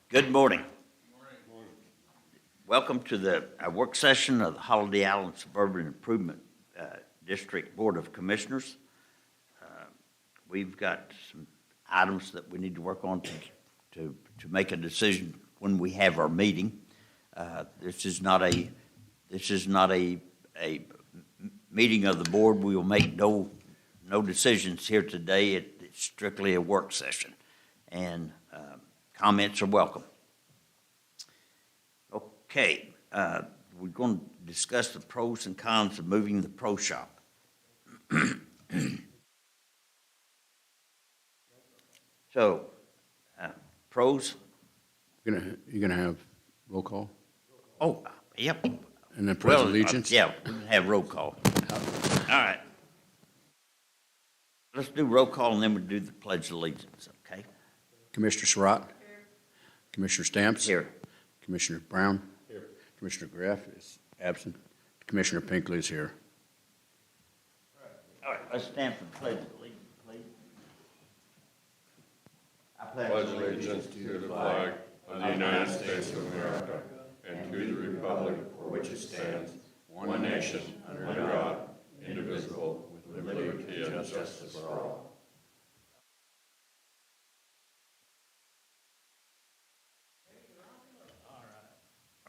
Good morning. Welcome to the work session of the Holiday Island Suburban Improvement District Board of Commissioners. We've got some items that we need to work on to make a decision when we have our meeting. This is not a meeting of the board. We will make no decisions here today. It's strictly a work session, and comments are welcome. Okay, we're going to discuss the pros and cons of moving the pro shop. So, pros? You're gonna have roll call? Oh, yep. And then pledge allegiance? Yeah, we can have roll call. All right. Let's do roll call and then we'll do the pledge of allegiance, okay? Commissioner Surratt? Here. Commissioner Stamps? Here. Commissioner Brown? Here. Commissioner Graff is absent. Commissioner Pinkley is here. All right, let's stand for the pledge of allegiance, please. I Pledge allegiance to the flag of the United States of America and to the republic for which it stands, one nation, under God, indivisible, with liberty and justice for all.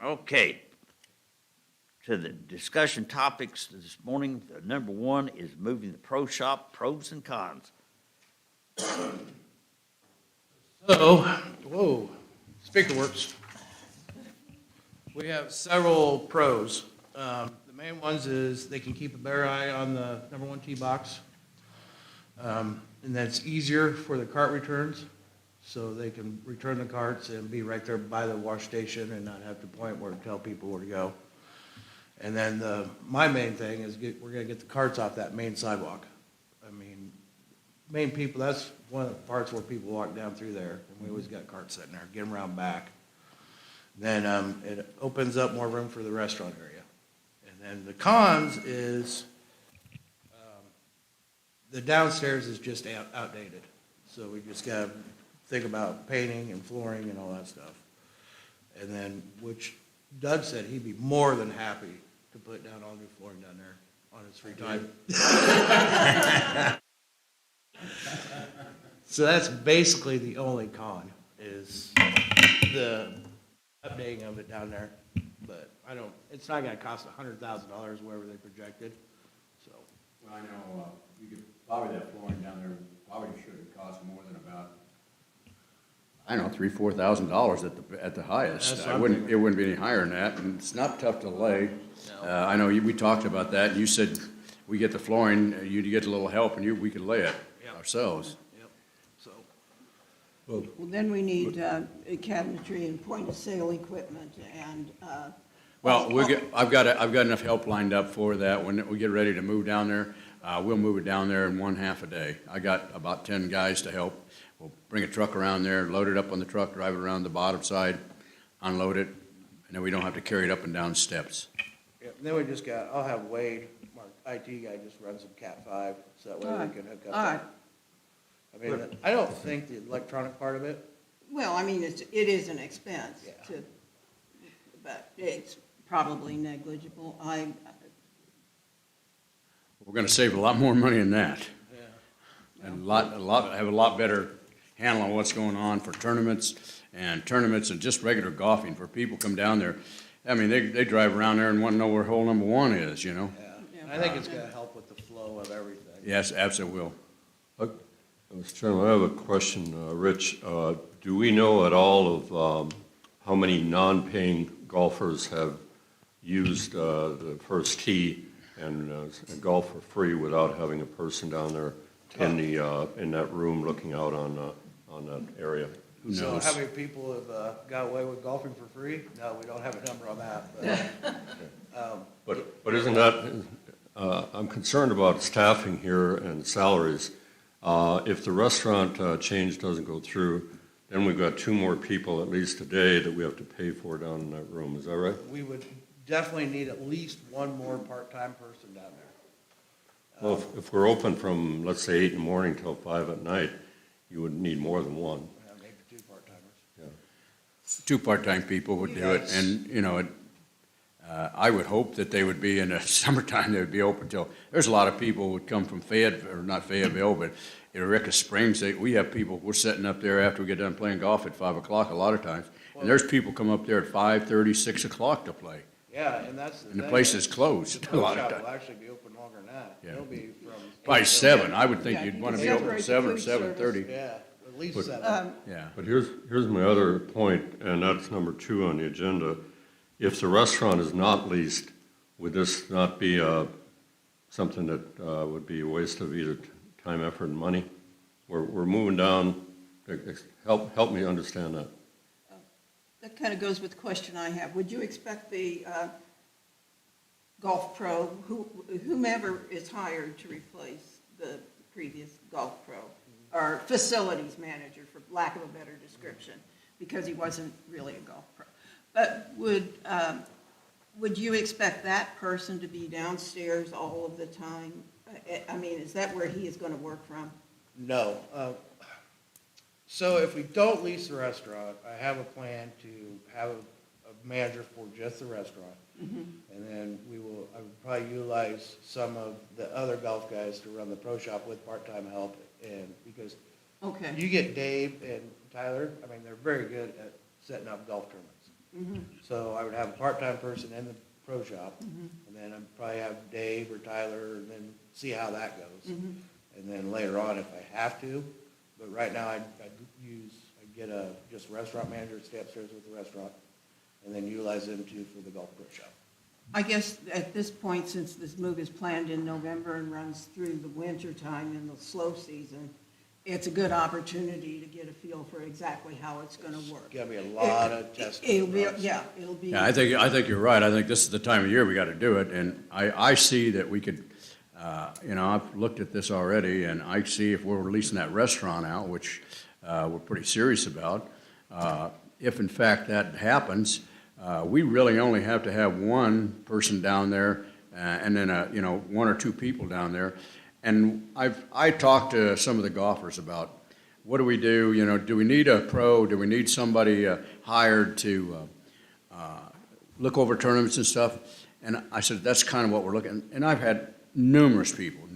Okay. To the discussion topics this morning, the number one is moving the pro shop, pros and cons. So, whoa, speaker works. We have several pros. The main ones is they can keep a better eye on the number one tee box. And that's easier for the cart returns. So they can return the carts and be right there by the wash station and not have to point where to tell people where to go. And then my main thing is we're gonna get the carts off that main sidewalk. I mean, main people, that's one of the parts where people walk down through there, and we always got carts sitting there, get them around back. Then it opens up more room for the restaurant area. And then the cons is the downstairs is just outdated. So we just gotta think about painting and flooring and all that stuff. And then, which Doug said he'd be more than happy to put down all new flooring down there on his free time. So that's basically the only con, is the updating of it down there. But it's not gonna cost $100,000, whatever they projected, so. Well, I know, you could, probably that flooring down there probably shouldn't cost more than about, I don't know, $3,000-4,000 at the highest. That's It wouldn't be any higher than that, and it's not tough to lay. No. I know we talked about that, and you said we get the flooring, you get a little help, and we could lay it Yep. ourselves. Yep, so. Well, then we need cabinetry and point-of-sale equipment and. Well, I've got enough help lined up for that. When we get ready to move down there, we'll move it down there in 1/2 a day. I got about 10 guys to help. We'll bring a truck around there, load it up on the truck, drive it around the bottom side, unload it, and then we don't have to carry it up and down steps. Yep, then I'll have Wade, our IT guy, just run some Cat 5, so that way we can hook up. All right. I mean, I don't think the electronic part of it, Well, I mean, it is an expense Yeah. but it's probably negligible. We're gonna save a lot more money than that. yeah. And have a lot better handle on what's going on for tournaments and just regular golfing. For people come down there, I mean, they drive around there and want to know where hole number one is, you know? Yeah, Yeah. I think it's gonna help with the flow of everything. Yes, absolutely will. Mr. Chairman, I have a question, Rich. Do we know at all of how many non-paying golfers have used the first tee and golf for free without having a person down there in that room looking out on that area? Who So knows? how many people have got away with golfing for free? No, we don't have a number on that, but. But isn't that, I'm concerned about staffing here and salaries. If the restaurant change doesn't go through, then we've got 2 more people at least a day that we have to pay for down in that room. Is that right? We would definitely need at least one more part-time person down there. Well, if we're open from, let's say, 8 in the morning till 5 at night, you would need more than one. Maybe 2 part-timers. Yeah. two part-time people would do it, and, you know, I would hope that they would be in the summertime, they would be open till, there's a lot of people would come from Fayetteville, or not Fayetteville, but Eureka Springs, we have people, we're sitting up there after we get done playing golf at 5 o'clock a lot of times, and there's people come up there at 5:30, 6 o'clock to play, Yeah, and that's the and the thing place is is closed The a pro lot of shop times. will actually be open longer than that. Yeah. It'll be from. By 8 till 7, I would think Yeah, you'd you want to can be open at separate the 7 or food service. 7:30. Yeah, at least But- 7. Yeah. But here's my other point, and that's number 2 on the agenda. If the restaurant is not leased, would this not be something that would be a waste of either time, effort, and money? We're moving down, help me understand that. That kind of goes with the question I have. Would you expect the golf pro, whomever is hired to replace the previous golf pro, or facilities manager, for lack of a better description, because he wasn't really a golf pro, but would you expect that person to be downstairs all of the time? I mean, is that where he is going to work from? No. So if we don't lease the restaurant, I have a plan to have a manager for just the restaurant. And then I would probably utilize some of the other golf guys to run the pro shop with part-time help. And because Okay. you get Dave and Tyler, I mean, they're very good at setting up golf tournaments. So I would have a part-time person in the pro shop, and then I'd probably have Dave or Tyler, and then see how that goes. And then later on, if I have to, but right now, I'd get just a restaurant manager to stay upstairs with the restaurant, and then utilize them too for the golf pro shop. I guess at this point, since this move is planned in November and runs through the winter time and the slow season, it's a good opportunity to get a feel for exactly how it's going to work. Gonna be a lot of testing. It'll be, for us. yeah, it'll be. Yeah, I think you're right. I think this is the time of year we got to do it, and I see that we could, you know, I've looked at this already, and I see if we're releasing that restaurant out, which we're pretty serious about, if in fact that happens, we really only have to have one person down there, and then, you know, 1 or 2 people down there. And I talked to some of the golfers about, what do we do? You know, do we need a pro? Do we need somebody hired to look over tournaments and stuff? And I said, that's kind of what we're looking. And I've had numerous people,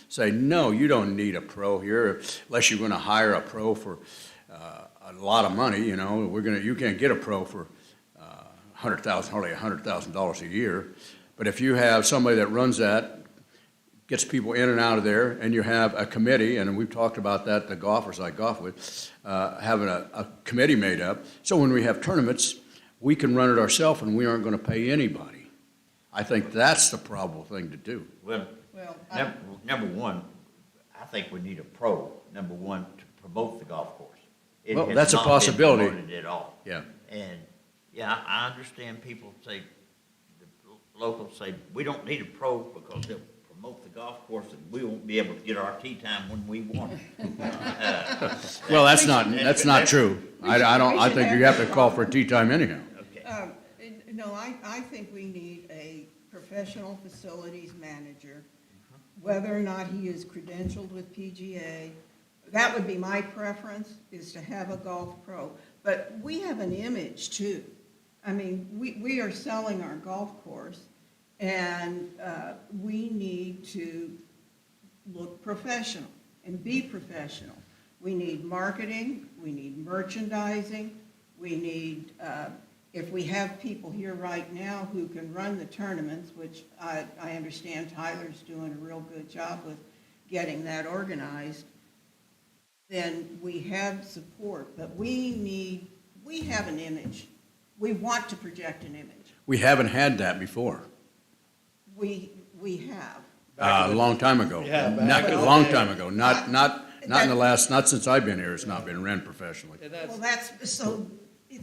say, no, you don't need a pro here unless you're going to hire a pro for a lot of money. You know, you can't get a pro for hardly $100,000 a year. But if you have somebody that runs that, gets people in and out of there, and you have a committee, and we've talked about that, the golfers I golf with, having a committee made up. So when we have tournaments, we can run it ourselves, and we aren't going to pay anybody. I think that's the probable thing to do. Well, Well, number one, I think we need a pro, number one, to promote the golf course. It Well, has that's a not been possibility. promoted at all. Yeah. And, yeah, I understand people say, the locals say, we don't need a pro because they'll promote the golf course and we won't be able to get our tee time when we want it. Well, that's not true. I think you have to call for a tee time anyhow. Okay. No, I think we need a professional facilities manager, whether or not he is credentialed with PGA. That would be my preference, is to have a golf pro. But we have an image too. I mean, we are selling our golf course, and we need to look professional and be professional. We need marketing, we need merchandising, we need, if we have people here right now who can run the tournaments, which I understand Tyler's doing a real good job with getting that organized, then we have support. But we have an image. We want to project an image. We haven't had that before. We have. A long time ago. Yeah, Not a long time ago. Not in the last, not since I've been here, it's not been run professionally. And Well, that's, so,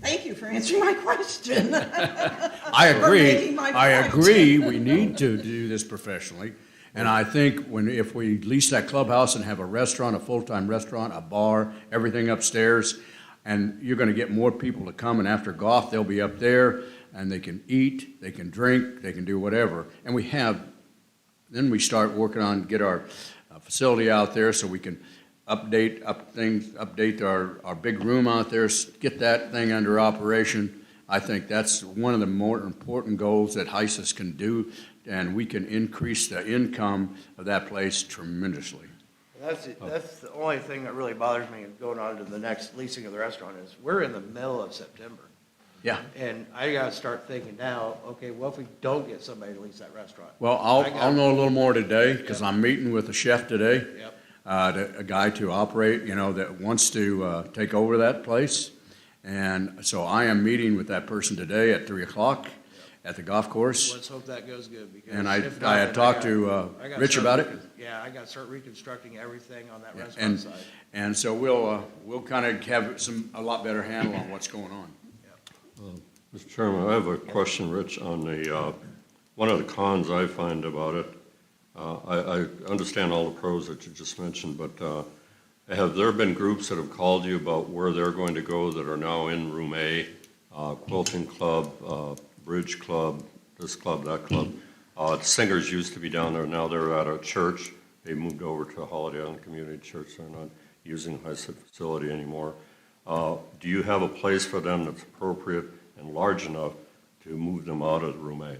thank you for answering my question. I Or agree, making my I point. agree, we need to do this professionally. And I think if we lease that clubhouse and have a restaurant, a full-time restaurant, a bar, everything upstairs, and you're gonna get more people to come, and after golf, they'll be up there, and they can eat, they can drink, they can do whatever. And then we start working on, get our facility out there so we can update our big room out there, get that thing under operation. I think that's one of the more important goals that HISIS can do, and we can increase the income of that place tremendously. That's the only thing that really bothers me going on to the next leasing of the restaurant is we're in the middle of September. Yeah. And I gotta start thinking now, okay, what if we don't get somebody to lease that restaurant? Well, I'll know a little more today, because I'm meeting with the chef today. Yep. A guy to operate, that wants to take over that place. And so I am meeting with that person today at 3:00 at the golf course. Let's hope that goes good, because And if not, I then had talked to I gotta Rich start about it. Yeah, I gotta start reconstructing everything on that Yeah, restaurant side. And so we'll kind of have a lot better handle on what's going on. Mr. Chairman, I have a question, Rich, on the, one of the cons I find about it. I understand all the pros that you just mentioned, but have there been groups that have called you about where they're going to go that are now in Room A, quilting club, bridge club, this club, that club? Singers used to be down there, now they're at a church. They moved over to Holiday Island Community Church. They're not using the HISIS facility anymore. Do you have a place for them that's appropriate and large enough to move them out of Room A?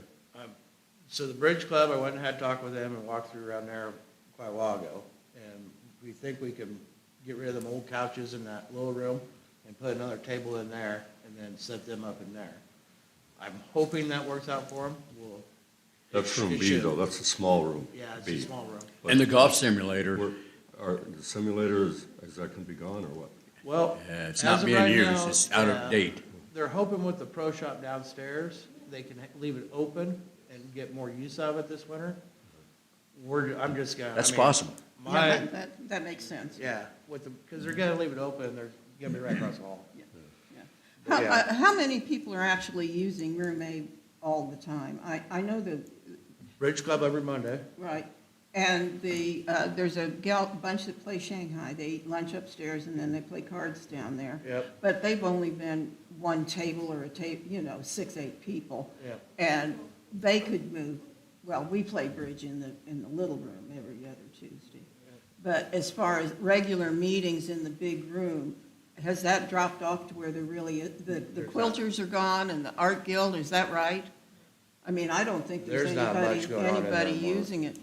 So the Bridge Club, I went and had a talk with them and walked through around there quite a while ago. And we think we can get rid of them old couches in that little room and put another table in there and then set them up in there. I'm hoping that works out for them. That's Room it B, should. though. That's a small room. Yeah, it's B. a small room. And the golf simulator, The simulator, is that going to be gone or what? Well, it's as not of being right used, now, it's out yeah, of date. They're hoping with the pro shop downstairs, they can leave it open and get more use out of it this winter. I'm just gonna. That's possible. Yeah, that makes sense. Yeah, because they're gonna leave it open, they're gonna be right across the hall. How many people are actually using Room A all the time? I know that, Bridge Club every Monday. right, and there's a bunch that play Shanghai. They eat lunch upstairs and then they play cards down there. Yep. But they've only been one table or 6, 8 people. Yep. And they could move, well, we play bridge in the little room every other Tuesday. But as far as regular meetings in the big room, has that dropped off to where there really is, the quilters are gone and the art guild, is that right? I mean, I don't think there's There's not much going on in there anybody anymore. using it.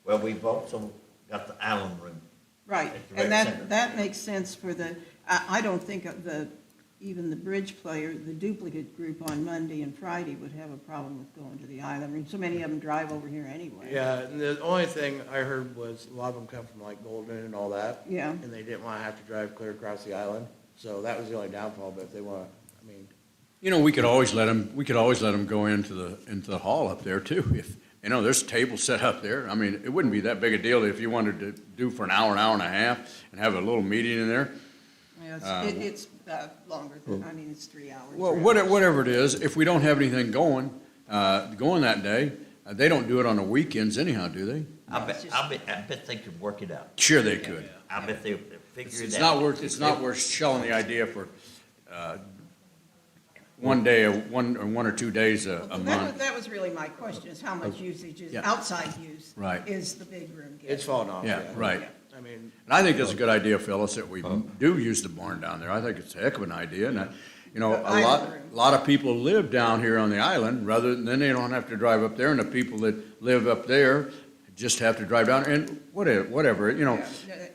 Well, we've also got the Allen Room. Right, At the and rec center. that makes sense for I don't think even the bridge player, the duplicate group on Monday and Friday would have a problem with going to the island room. So many of them drive over here anyway. Yeah, and the only thing I heard was a lot of them come from like Golden and all that. Yeah. And they didn't want to have to drive clear across the island, so that was the only downfall, but if they want, I mean, We could always let them go into the hall up there too. If, there's tables set up there. I mean, it wouldn't be that big a deal if you wanted to do for an hour and a half and have a little meeting in there. Yeah, it's longer than, it's 3 hours. Well, 3 hours. whatever it is, if we don't have anything going that day, they don't do it on the weekends anyhow, do they? I bet they could work it out. Sure they could. I bet they'll figure it out. It's not worth shelling the idea for one day, one or 2 days a month. That was really my question, is how much usage is, Yeah. outside use. Right. Is the big room getting? it's falling off. Yeah, right. I mean, And I think that's a good idea, Phyllis, that we do use the barn down there. I think it's a heck of an idea. And, The island room. a lot of people live down here on the island, then they don't have to drive up there. And the people that live up there just have to drive down and whatever, Yeah,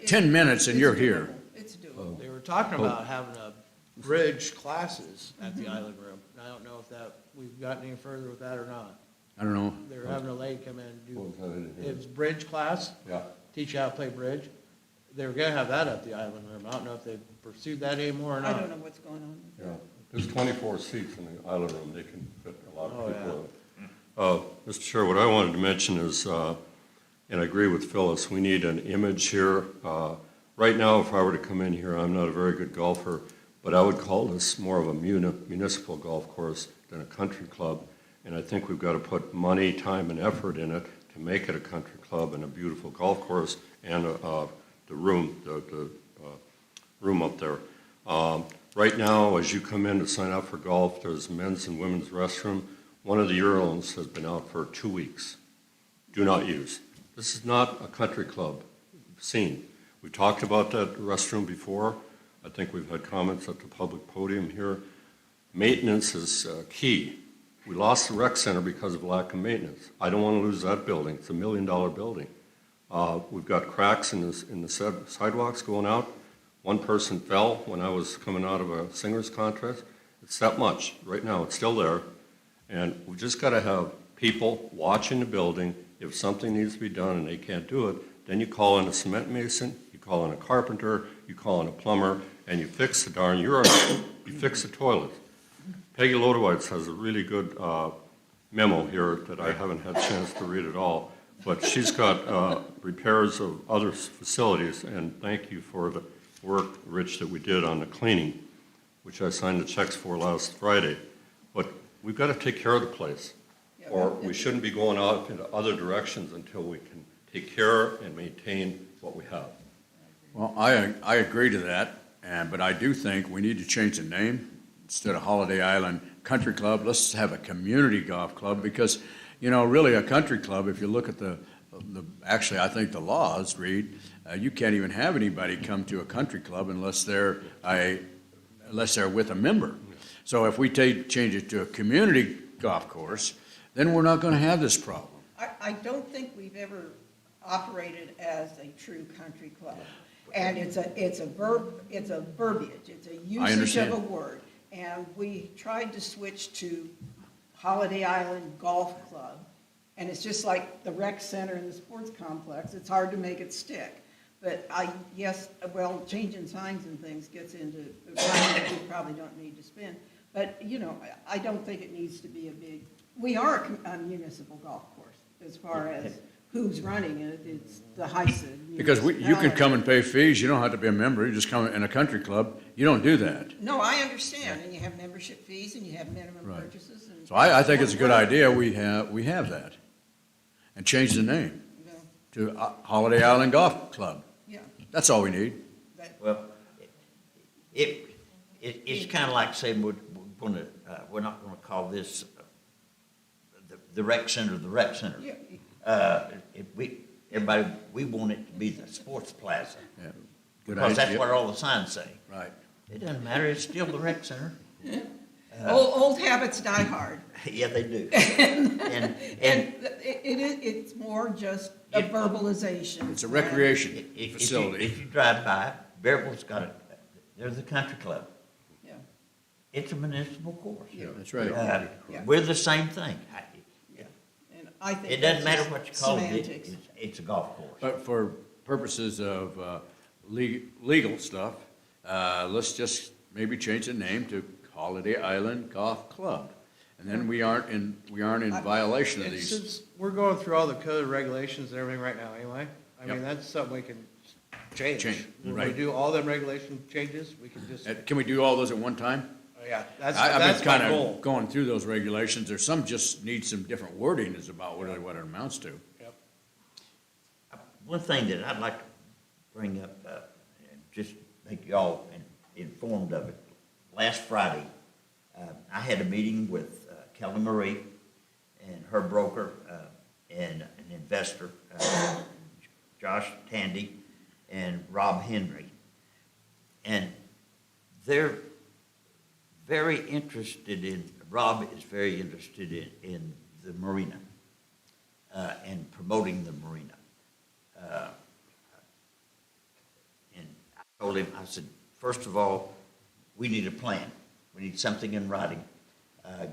10 minutes and it's you're here. doable. It's doable. they were talking about having a bridge classes at the island room, and I don't know if we've gotten any further with that or not. I don't know. They were having a lady come in and What was that in do, here? it was bridge class, Yeah. teach you how to play bridge. They were gonna have that at the island room. I don't know if they've pursued that anymore or I not. don't know what's going on. Yeah, there's 24 seats in the island room, they can fit a lot Oh, of people in it. Mr. Chair, what I wanted to mention is, and I agree with Phyllis, we need an image here. Right now, if I were to come in here, I'm not a very good golfer, but I would call this more of a municipal golf course than a country club. And I think we've got to put money, time, and effort in it to make it a country club and a beautiful golf course and the room up there. Right now, as you come in to sign up for golf, there's men's and women's restroom. One of the urinals has been out for 2 weeks. Do not use. This is not a country club scene. We talked about that restroom before. I think we've had comments at the public podium here. Maintenance is key. We lost the rec center because of lack of maintenance. I don't want to lose that building. It's $1 million building. We've got cracks in the sidewalks going out. One person fell when I was coming out of a singer's contest. It's that much. Right now, it's still there. And we just got to have people watching the building. If something needs to be done and they can't do it, then you call in a cement mason, you call in a carpenter, you call in a plumber, and you fix the darn urinal. You fix the toilets. Peggy Lodowitz has a really good memo here that I haven't had a chance to read at all. But she's got repairs of other facilities, and thank you for the work, Rich, that we did on the cleaning, which I signed the checks for last Friday. But we've got to take care of the place, or we shouldn't be going out into other directions until we can take care and maintain what we have. Well, I agree to that, but I do think we need to change the name. Instead of Holiday Island Country Club, let's have a community golf club, because, you know, really a country club, if you look at actually, I think the laws read, you can't even have anybody come to a country club unless they're with a member. So if we change it to a community golf course, then we're not going to have this problem. I don't think we've ever operated as a true country club. And it's a verbiage, it's a usage of understand. a word. And we tried to switch to Holiday Island Golf Club, and it's just like the rec center and the sports complex. It's hard to make it stick. But changing signs and things gets into money that we probably don't need to spend. But, you know, I don't think it needs to be we are a municipal golf course as far as who's running it. It's the HISA. Because you can come and pay fees, you don't have to be a member, you just come in a country club, you don't do that. No, I understand, and you have membership fees, and you have minimum Right. purchases. And So I think it's a good idea, we have that, and change the name You know, to Holiday Island Golf Club. yeah, That's all we need. Well, it's kind of like saying we're not going to call this the rec center the rec center. yeah. We want it to be the sports plaza, Yeah. Good because that's idea. what all the signs say. Right. It doesn't matter, it's still the rec center. Old habits die hard. Yeah, they do. And It's more just a verbalization. It's a recreation if facility. you drive by, Bearville's got it, there's a country club. Yeah, It's a municipal course. yeah. That's right. Yeah. We're the same thing. And I think It doesn't that's matter what you call it, semantics. it's a golf course. But for purposes of legal stuff, let's just maybe change the name to Holiday Island Golf Club. And then we aren't in violation of And these. since we're going through all the code regulations and everything right now anyway, I mean, Yep. that's something we can change. Change, When we right. do all them regulation changes, we can just, Can we do all those at one time? yeah, that's I've my been kind goal. of going through those regulations. There's some just need some different wording is about what it amounts to. Yep. One thing that I'd like to bring up, and just make y'all informed of it. Last Friday, I had a meeting with Kelly Marie and her broker and an investor, Josh Tandy and Rob Henry. And they're very interested Rob is very interested in the marina and promoting the marina. And I told him, I said, first of all, we need a plan. We need something in writing.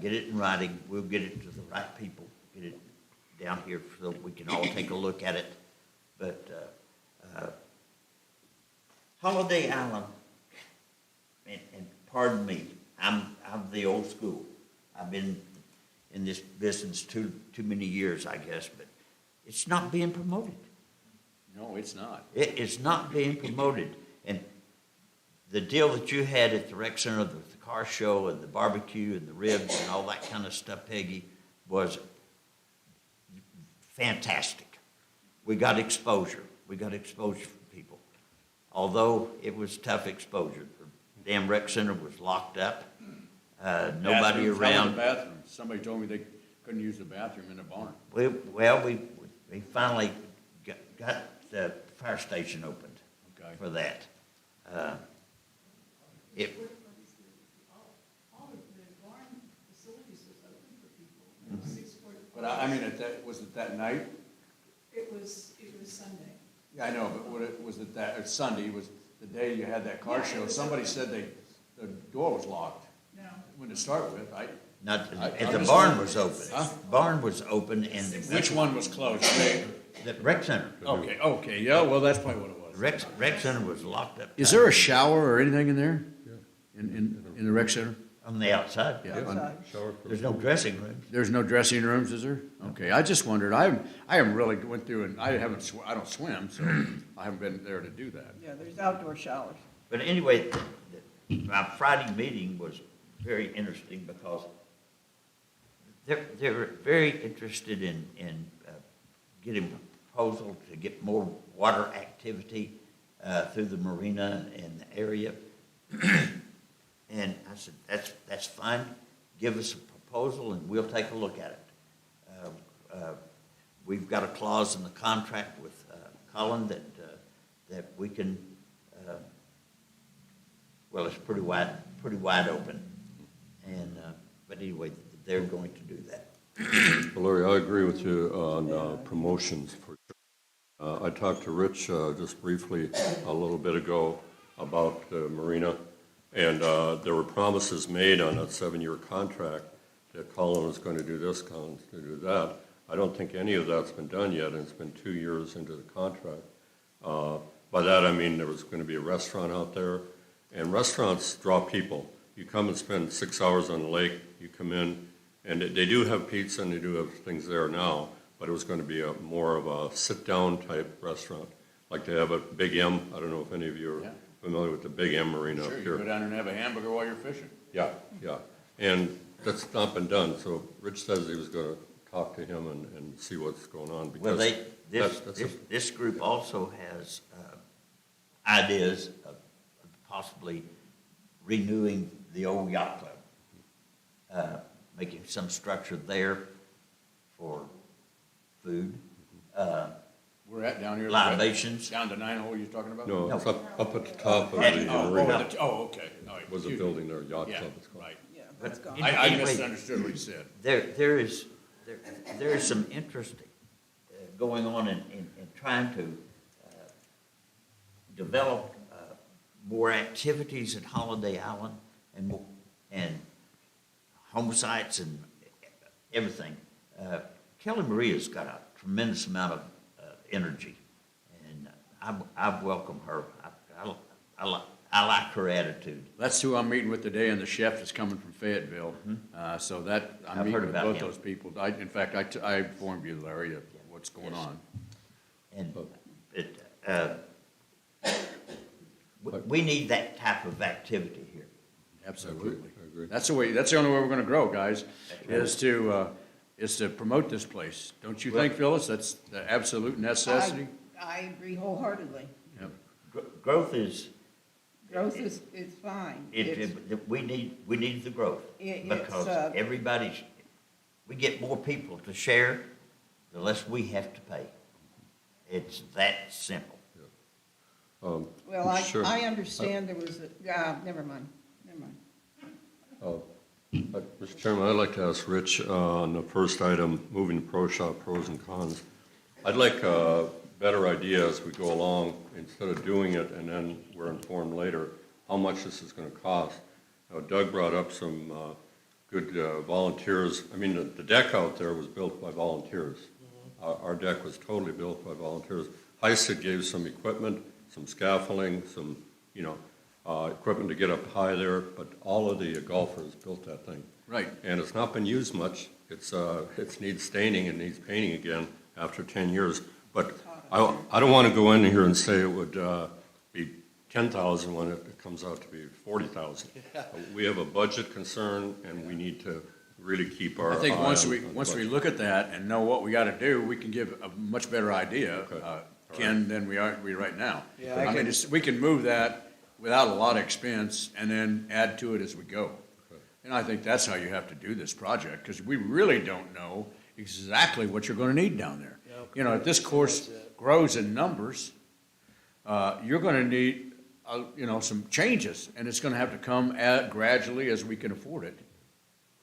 Get it in writing. We'll get it to the right people. Get it down here so we can all take a look at it. But Holiday Island, and pardon me, I'm the old school. I've been in this business too many years, I guess, but it's not being promoted. No, it's not. It is not being promoted. And the deal that you had at the rec center, the car show and the barbecue and the ribs and all that kind of stuff, Peggy, was fantastic. We got exposure. We got exposure from people. Although it was tough exposure. The damn rec center was locked up. Nobody Bathrooms, how was around. the bathroom? Somebody told me they couldn't use the bathroom in the barn. We finally got the fire station opened. Okay. for that. It, All of the barn facilities was open for people. 6:44. But I mean, was it that night? It was Sunday. Yeah, I know, but was it that, Sunday was the day you had that car Yeah, it show? was Somebody Sunday. said the door was locked. No. When to start with, not, I the just barn wondered. was open. Huh? Barn was open and which one was closed? the rec center. Okay, yeah, well, that's probably what it was. Rec center was locked up. Is there a shower or anything in there? In the rec center? On the outside? Yeah. Outside. Shower There's no dressing rooms. There's no dressing rooms, is there? Okay, I just wondered, I haven't really went through and I don't swim, so I haven't been there to do that. Yeah, there's outdoor showers. But anyway, my Friday meeting was very interesting because they're very interested in getting a proposal to get more water activity through the marina and the area. And I said, that's fine. Give us a proposal and we'll take a look at it. We've got a clause in the contract with Colin that we can, well, it's pretty wide open. And, but anyway, they're going to do that. Well, Larry, I agree with you on promotions. I talked to Rich just briefly a little bit ago about the marina, and there were promises made on a 7-year contract that Colin was going to do this, Colin's going to do that. I don't think any of that's been done yet, and it's been 2 years into the contract. By that, I mean there was going to be a restaurant out there, and restaurants draw people. You come and spend 6 hours on the lake, you come in, and they do have pizza and they do have things there now, but it was going to be more of a sit-down type restaurant. Like they have at Big M. I don't know if any of you are familiar with the Big M Marina Sure, up you here. go down there and have a hamburger while you're fishing. Yeah. And that's not been done, so Rich says he was going to talk to him and see what's going on. Well, Because this group also has ideas of possibly renewing the old yacht club, making some structure there for food, We're at down here. libations. Down to 9 hole you're talking about? No, it's up at the top of At- the oh, marina. Okay. All right, Was a excuse me. building there, yacht Yeah, club it's called. right. Yeah, that's gone. I Anyway, misunderstood what he said. There is some interest going on in trying to develop more activities at Holiday Island and home sites and everything. Kelly Maria's got a tremendous amount of energy, and I welcome her. I like her attitude. That's who I'm meeting with today, and the chef is coming from Fayetteville. So that, I'm I've meeting heard with about both him. those people. In fact, I informed you, Larry, of what's going on. And we need that type of activity here. Absolutely. I agree. That's the only way we're gonna grow, guys, is to promote this place. Don't you think, Phyllis? That's the absolute necessity? I agree wholeheartedly. Yep. Growth is, Growth is fine. It's- we need the growth. It's, Because we get more people to share, the less we have to pay. It's that simple. Well, Sure. I understand there was never mind. Mr. Chairman, I'd like to ask Rich on the first item, moving to pro shop, pros and cons. I'd like a better idea as we go along, instead of doing it and then we're informed later how much this is going to cost. Doug brought up some good volunteers. I mean, the deck out there was built by volunteers. Our deck was totally built by volunteers. HISA gave some equipment, some scaffolding, some, equipment to get up high there, but all of the golfers built that thing. Right. And it's not been used much. It needs staining and needs painting again after 10 years. But I don't want to go in here and say it would be 10,000 when it comes out to be 40,000. We have a budget concern, and we need to really keep our I think eye once on we the look budget. at that and know what we gotta do, we can give a much better idea, Okay. Ken, than we right now. Yeah, I mean, we can move that without a lot of expense and then add to it as we go. Okay. And I think that's how you have to do this project, because we really don't know exactly what you're gonna need down there. If this course grows in numbers, you're gonna need, some changes, and it's gonna have to come gradually as we can afford it.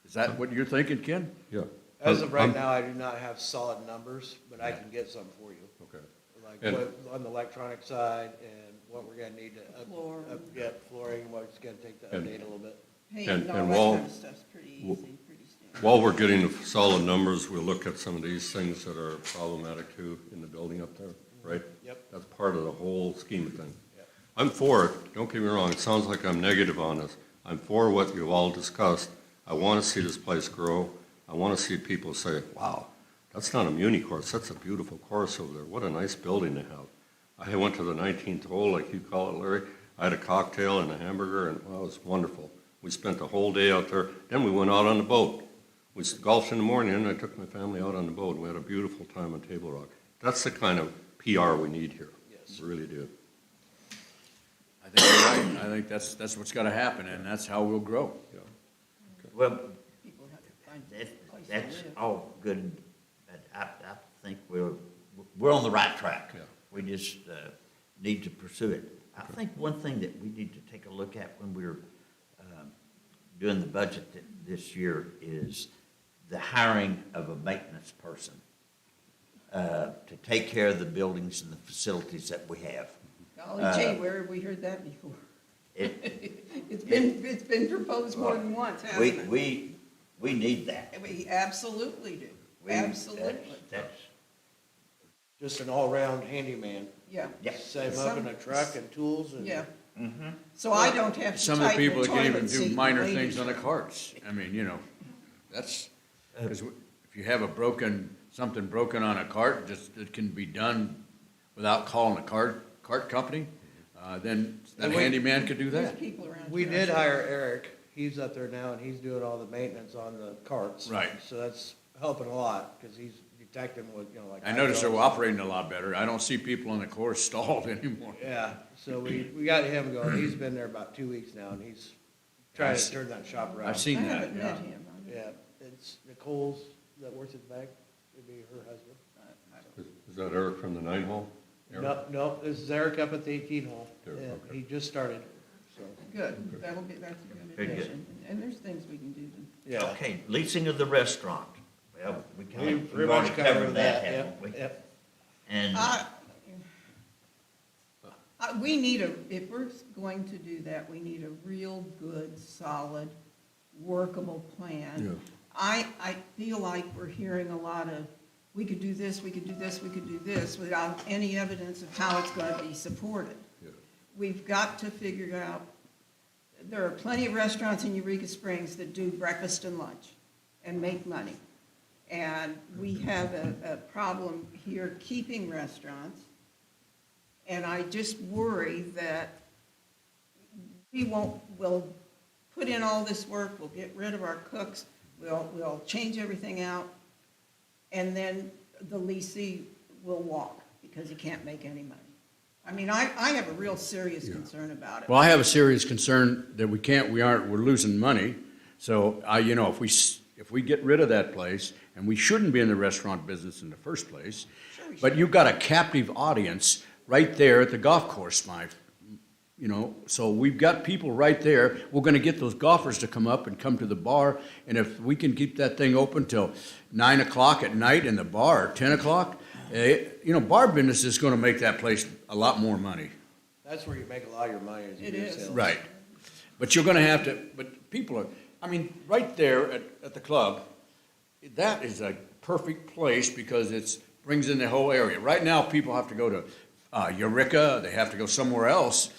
Is that what you're thinking, Ken? Yeah. As of right I'm- now, I do not have solid numbers, but I can get some for you. Okay. Like And- what, on the electronic side and what we're gonna need to Floor. get flooring, and what it's gonna take to And- update a little bit. Paint And- and all and that while- kind of stuff's pretty easy, pretty standard. While we're getting the solid numbers, we'll look at some of these things that are problematic too in the building up there, right? Yep. That's part of the whole scheme of things. Yep. I'm for it, don't get me wrong, it sounds like I'm negative on this. I'm for what you've all discussed. I want to see this place grow. I want to see people say, wow, that's not a muni course, that's a beautiful course over there. What a nice building to have. I went to the 19th hole, like you call it, Larry. I had a cocktail and a hamburger, and wow, it was wonderful. We spent the whole day out there. Then we went out on the boat. We golfed in the morning, and I took my family out on the boat. We had a beautiful time on Table Rock. That's the kind of PR we need here. Yes. We really do. I think you're right. I think that's what's gotta happen, and that's how we'll grow. Yeah. Well, People have to find a that, place to that's live. all good. But I think we're on the right track. Yeah. We just need to pursue it. I think one thing that we need to take a look at when we're doing the budget this year is the hiring of a maintenance person to take care of the buildings and the facilities that we have. Golly gee, where have we heard that before? It, It's been proposed more than once, hasn't it? we need that. We absolutely do, We- absolutely, That's, Just an all-round handyman. yeah. yeah. Set him up in a truck and tools and. Yeah, Mhm. so I don't have to Some of the tighten people the that can even toilet do seat minor ladies. things on the carts. I mean, that's, because if you have something broken on a cart, it can be done without calling a cart company, then that And we- handyman could do There's that. people around. We here, did I'm sure. hire Eric. He's up there now and he's doing all the maintenance on the carts. Right. So that's helping a lot because he's detecting what, like. I noticed they're hydraulics. operating a lot better. I don't see people on the course stalled anymore. Yeah, so we got him going. He's been there about 2 weeks now and he's trying to turn that shop around. I've I seen that, haven't yeah. met him. Yeah, it's Nicole's that works at the bank. It'd be her husband. Is that Eric from the 9 hole? Eric? No, this is Eric up at the 18 hole. Eric, And okay. he just started, so. Good, that's a good Very good. addition, and there's things we can do to. Yeah. Okay, leasing of the restaurant. Well, We we've pretty already much covered covered that, that, haven't we? yep. And We need if we're going to do that, we need a real good, solid, workable plan. Yeah. I feel like we're hearing a lot of, we could do this, we could do this, we could do this, without any evidence of how it's gonna be supported. Yeah. We've got to figure out, there are plenty of restaurants in Eureka Springs that do breakfast and lunch and make money. And we have a problem here keeping restaurants. And I just worry that we'll put in all this work, we'll get rid of our cooks, we'll change everything out, and then the leasee will walk because he can't make any money. I mean, I have a real serious concern about it. Well, I have a serious concern that we're losing money. So if we get rid of that place, and we shouldn't be in the restaurant business in the first place, Sure we but should. you've got a captive audience right there at the golf course, so we've got people right there. We're gonna get those golfers to come up and come to the bar, and if we can keep that thing open till 9 o'clock at night in the bar, or 10 o'clock, bar business is gonna make that place a lot more money. That's where you make a lot of your money is It your is. sales. Right. But you're gonna have to, but people are, right there at the club, that is a perfect place because it brings in the whole area. Right now, people have to go to Eureka, they have to go somewhere else.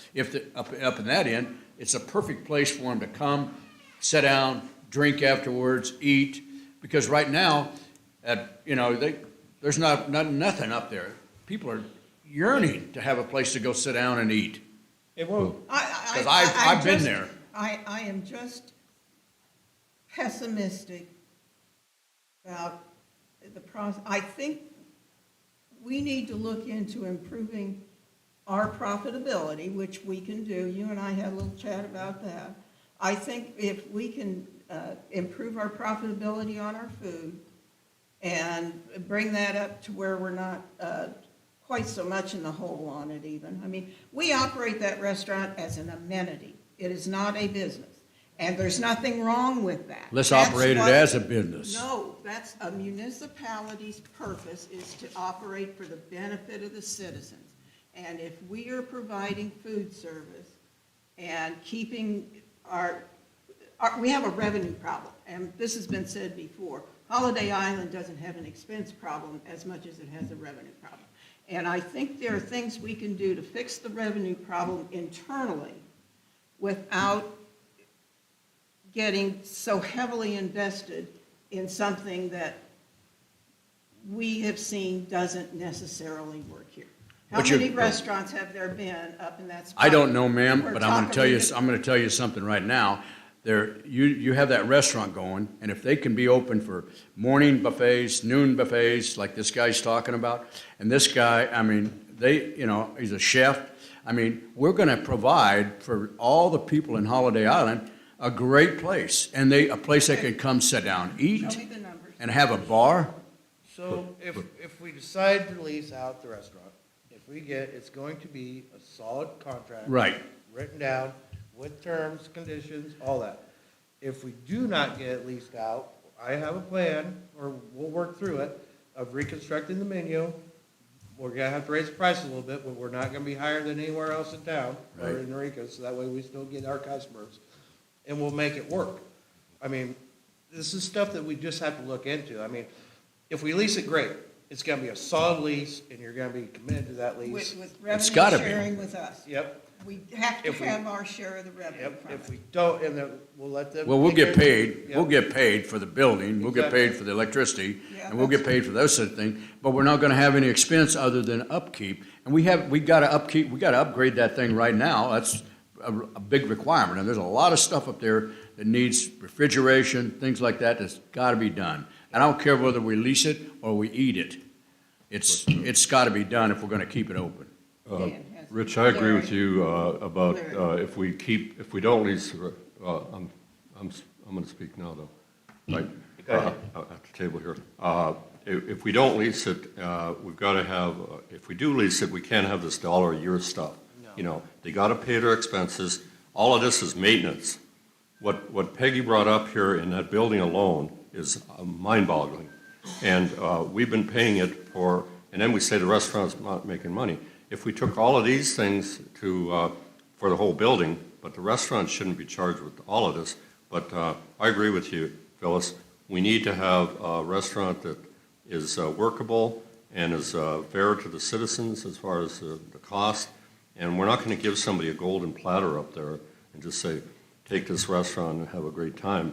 Up in that end, it's a perfect place for them to come, sit down, drink afterwards, eat. Because right now, there's nothing up there. People are yearning to have a place to go sit down and eat. It won't, Because I've been there. I am just pessimistic about the process. I think we need to look into improving our profitability, which we can do. You and I had a little chat about that. I think if we can improve our profitability on our food and bring that up to where we're not quite so much in the hole on it even. I mean, we operate that restaurant as an amenity. It is not a business. And there's nothing wrong with that. Let's That's operate it what- as a business. No, that's a municipality's purpose is to operate for the benefit of the citizens. And if we are providing food service and keeping we have a revenue problem, and this has been said before. Holiday Island doesn't have an expense problem as much as it has a revenue problem. And I think there are things we can do to fix the revenue problem internally without getting so heavily invested in something that we have seen doesn't necessarily work here. How But you- many restaurants have there been up in that spot? I don't know, ma'am, We're but I'm gonna tell you, talking- I'm gonna tell you something right now. You have that restaurant going, and if they can be open for morning buffets, noon buffets, like this guy's talking about, and this guy, I mean, he's a chef. I mean, we're gonna provide for all the people in Holiday Island a great place, and a place they can come sit down, Show eat, me the numbers. and have a bar. So if we decide to lease out the restaurant, it's going to be a solid contract. Right. Written down with terms, conditions, all that. If we do not get it leased out, I have a plan, or we'll work through it, of reconstructing the menu. We're gonna have to raise the price a little bit, but we're not gonna be higher than anywhere else in town, or Right. in Eureka, so that way we still get our customers. And we'll make it work. I mean, this is stuff that we just have to look into. I mean, if we lease it, great. It's gonna be a solid lease, and you're gonna be committed to that lease. With revenue gotta be. sharing with us. Yep, We have to If we- have our share of the revenue yep. from If it. we don't, and then we'll let them. Well, we'll take get care- paid, we'll Yep. get paid for the building, we'll get Exactly. paid for the electricity, Yeah, and we'll get paid for those sort of things, but we're not gonna have any expense other than upkeep. And we gotta upkeep, we gotta upgrade that thing right now, that's a big requirement, and there's a lot of stuff up there that needs refrigeration, things like that, that's gotta be done. And I don't care whether we lease it or we eat it, it's gotta be done if we're gonna keep it open. Dan has- Rich, I agree with Larry. you about Larry. if we don't lease, I'm going to speak now, though, right? Go ahead. At the table here. If we don't lease it, we've got to have, if we do lease it, we can't have this dollar a year stuff. You know, they got to pay their expenses. All of this is maintenance. What Peggy brought up here in that building alone is mind-boggling. And we've been paying it for, and then we say the restaurant's not making money. If we took all of these things for the whole building, but the restaurant shouldn't be charged with all of this. But I agree with you, Phyllis. We need to have a restaurant that is workable and is fair to the citizens as far as the cost. And we're not going to give somebody a golden platter up there and just say, take this restaurant and have a great time.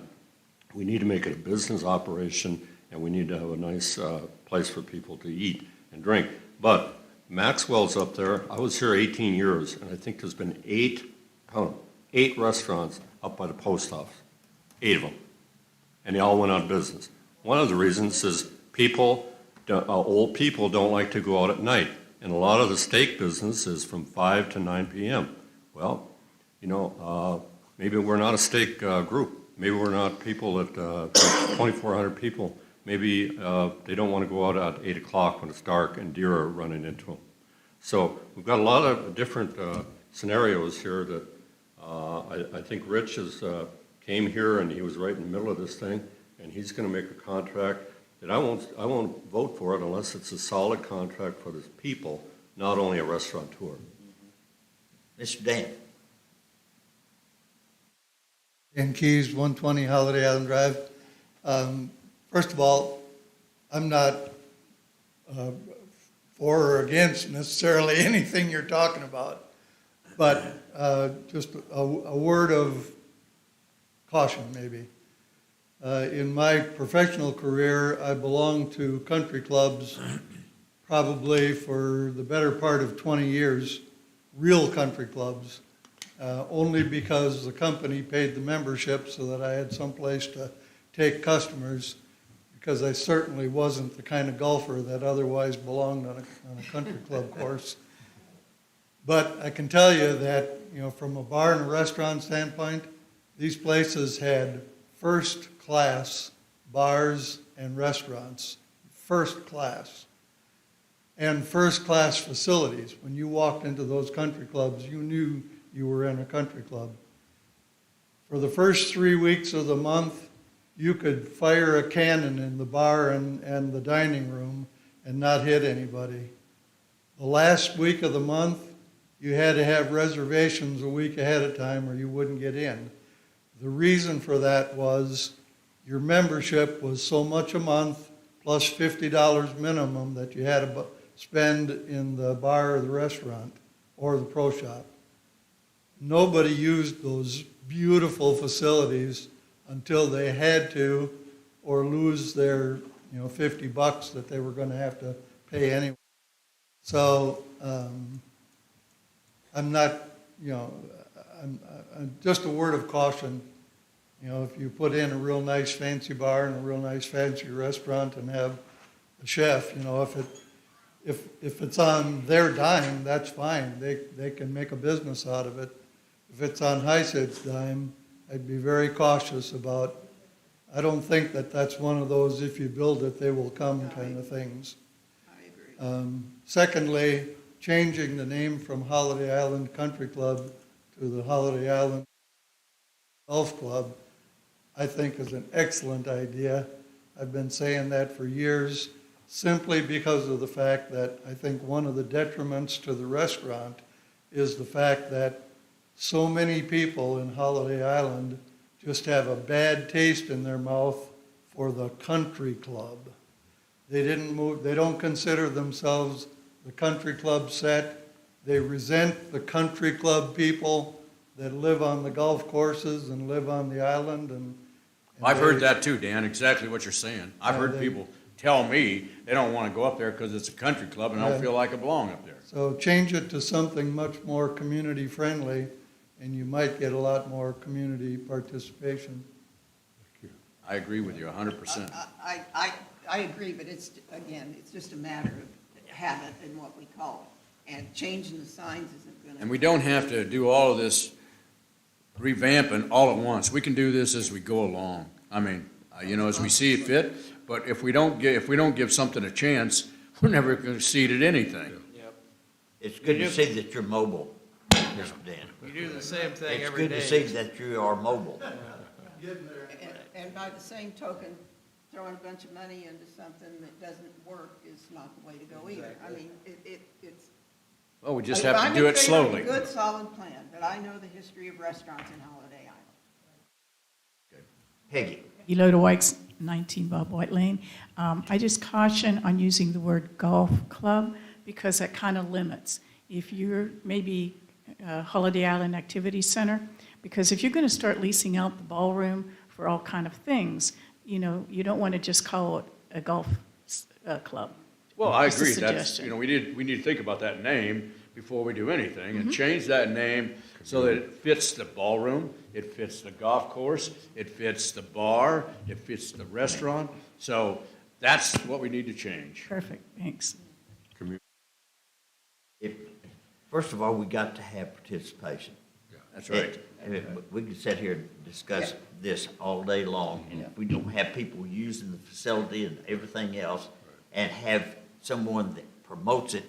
We need to make it a business operation, and we need to have a nice place for people to eat and drink. But Maxwell's up there. I was here 18 years, and I think there's been 8 restaurants up by the post office, 8 of them, and they all went out of business. One of the reasons is old people don't like to go out at night, and a lot of the steak business is from 5 to 9 p.m. Well, you know, maybe we're not a steak group. Maybe we're not people that 2,400 people. Maybe they don't want to go out at 8 o'clock when it's dark and deer are running into them. So we've got a lot of different scenarios here that I think Rich came here and he was right in the middle of this thing, and he's going to make a contract that I won't vote for it unless it's a solid contract for the people, not only a restaurateur. Mr. Dan? Dan Keys, 120 Holiday Island Drive. First of all, I'm not for or against necessarily anything you're talking about, but just a word of caution, maybe. In my professional career, I belonged to country clubs probably for the better part of 20 years, real country clubs, only because the company paid the membership so that I had someplace to take customers, because I certainly wasn't the kind of golfer that otherwise belonged on a country club course. But I can tell you that, you know, from a bar and a restaurant standpoint, these places had first-class bars and restaurants, first class. and first-class facilities. When you walked into those country clubs, you knew you were in a country club. For the first 3 weeks of the month, you could fire a cannon in the bar and the dining room and not hit anybody. The last week of the month, you had to have reservations a week ahead of time or you wouldn't get in. The reason for that was your membership was so much a month plus $50 minimum that you had to spend in the bar or the restaurant or the pro shop. Nobody used those beautiful facilities until they had to or lose their, $50 that they were going to have to pay anyway. So I'm not, I'm just a word of caution. If you put in a real nice fancy bar and a real nice fancy restaurant and have a chef, if it's on their dime, that's fine. They can make a business out of it. If it's on HICID's dime, I'd be very cautious about, I don't think that that's one of those, if you build it, they will come kind of things. I agree. Secondly, changing the name from Holiday Island Country Club to the Holiday Island Golf Club, I think is an excellent idea. I've been saying that for years, simply because of the fact that I think one of the detriments to the restaurant is the fact that so many people in Holiday Island just have a bad taste in their mouth for the country club. They don't consider themselves the country club set. They resent the country club people that live on the golf courses and live on the island. And I've heard that too, Dan, exactly what you're saying. I've heard people tell me they don't want to go up there because it's a country club and I don't feel like I belong up there. So change it to something much more community friendly and you might get a lot more community participation. I agree with you 100%. I agree, but it's just a matter of habit and what we call it. And changing the signs isn't going to. And we don't have to do all of this revamping all at once. We can do this as we go along. I mean, as we see it fit. But if we don't give something a chance, we're never going to succeed at anything. Yep. It's good to see that you're mobile, Mr. Dan. You do the same thing It's every good day. to see that you are mobile. And by the same token, throwing a bunch of money into something that doesn't work is not the way to go either. I mean, it's. Well, we just have to do it slowly. I'm in favor of a good, solid plan, but I know the history of restaurants in Holiday Island. Peggy, Elota White's 19 Bob White Lane. I just caution on using the word golf club because that kind of limits. If you're maybe Holiday Island Activity Center, because if you're going to start leasing out the ballroom for all kind of things, you don't want to just call it a golf club. Well, I Just a agree. That's, suggestion. we need to think about that name before we do anything and change that name so that it fits the ballroom, it fits the golf course, it fits the bar, it fits the restaurant. So that's what we need to change. Perfect, thanks. first of all, we got to have participation. That's right. We could sit here and discuss this all day long, and if we don't have people using the facility and everything else, and have someone that promotes it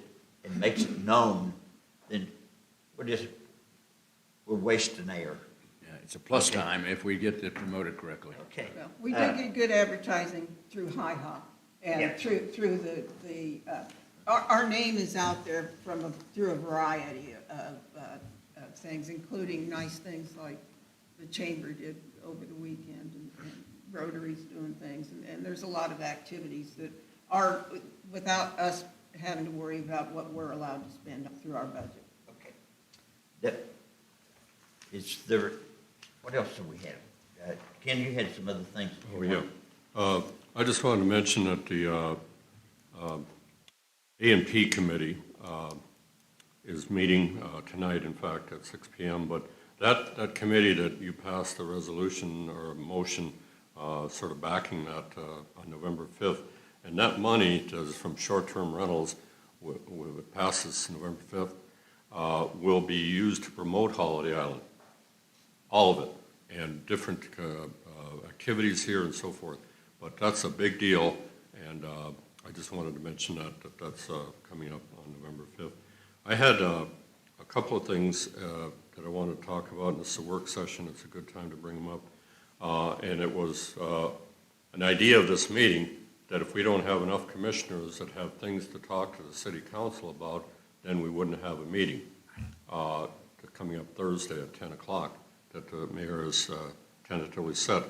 and makes it known, then we're wasting air. Yeah, it's a plus time if we get it promoted correctly. Okay. Well, we did get good advertising through HiHop Yeah. and through our name is out there through a variety of things, including nice things like the Chamber did over the weekend and Rotary's doing things. And there's a lot of activities that are without us having to worry about what we're allowed to spend through our budget. Okay. What else do we have? Ken, you had some other things. Oh, yeah. I just wanted to mention that the A&P committee is meeting tonight, in fact, at 6 p.m. But that committee that you passed a resolution or a motion sort of backing that on November 5th, and that money from short-term rentals, when it passes November 5th, will be used to promote Holiday Island, all of it, and different activities here and so forth. But that's a big deal, and I just wanted to mention that's coming up on November 5th. I had a couple of things that I wanted to talk about, and this is a work session. It's a good time to bring them up. And it was an idea of this meeting that if we don't have enough commissioners that have things to talk to the city council about, then we wouldn't have a meeting coming up Thursday at 10 o'clock that the mayor has tentatively set.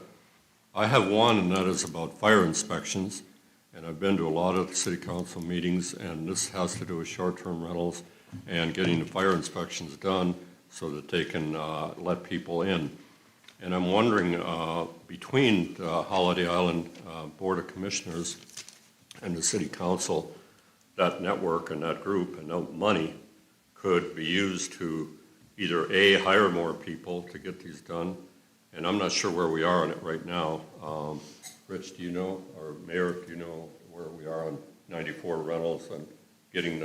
I have one, and that is about fire inspections. And I've been to a lot of city council meetings, and this has to do with short-term rentals and getting the fire inspections done so that they can let people in. And I'm wondering, between the Holiday Island Board of Commissioners and the city council, that network and that group and that money could be used to either A, hire more people to get these done, and I'm not sure where we are on it right now. Rich, do you know, or Mayor, do you know where we are on 94 rentals and getting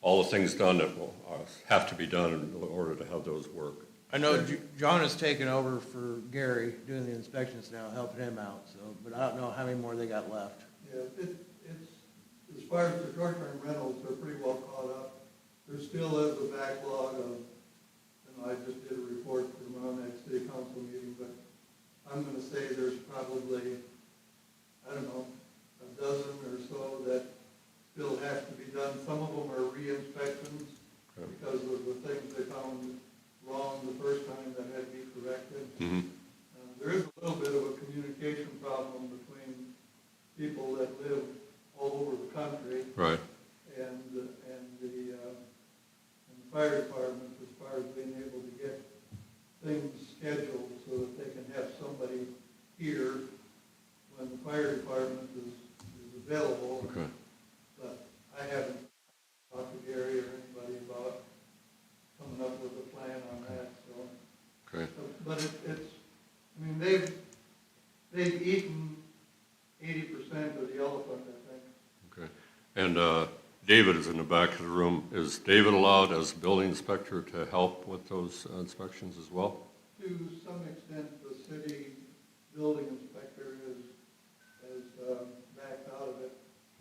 all the things done that will have to be done in order to have those work? I know John has taken over for Gary, doing the inspections now, helping him out, so, but I don't know how many more they got left. Yeah, it's, as far as the short-term rentals, they're pretty well caught up. There still is a backlog of, and I just did a report from our next city council meeting, but I'm gonna say there's probably, I don't know, a dozen or so that still have to be done. Some of them are re-inspections because of the things they found wrong the first time that had to be corrected. Mm-hmm. There is a little bit of a communication problem between people that live all over the country Right. and the fire department as far as being able to get things scheduled so that they can have somebody here when the fire department is available. Okay. But I haven't talked to Gary or anybody about coming up with a plan on that, so. Okay. But it's, I mean, they've eaten 80% of the elephant, I think. Okay. And David is in the back of the room. Is David allowed as building inspector to help with those inspections as well? To some extent, the city building inspector has backed out of it.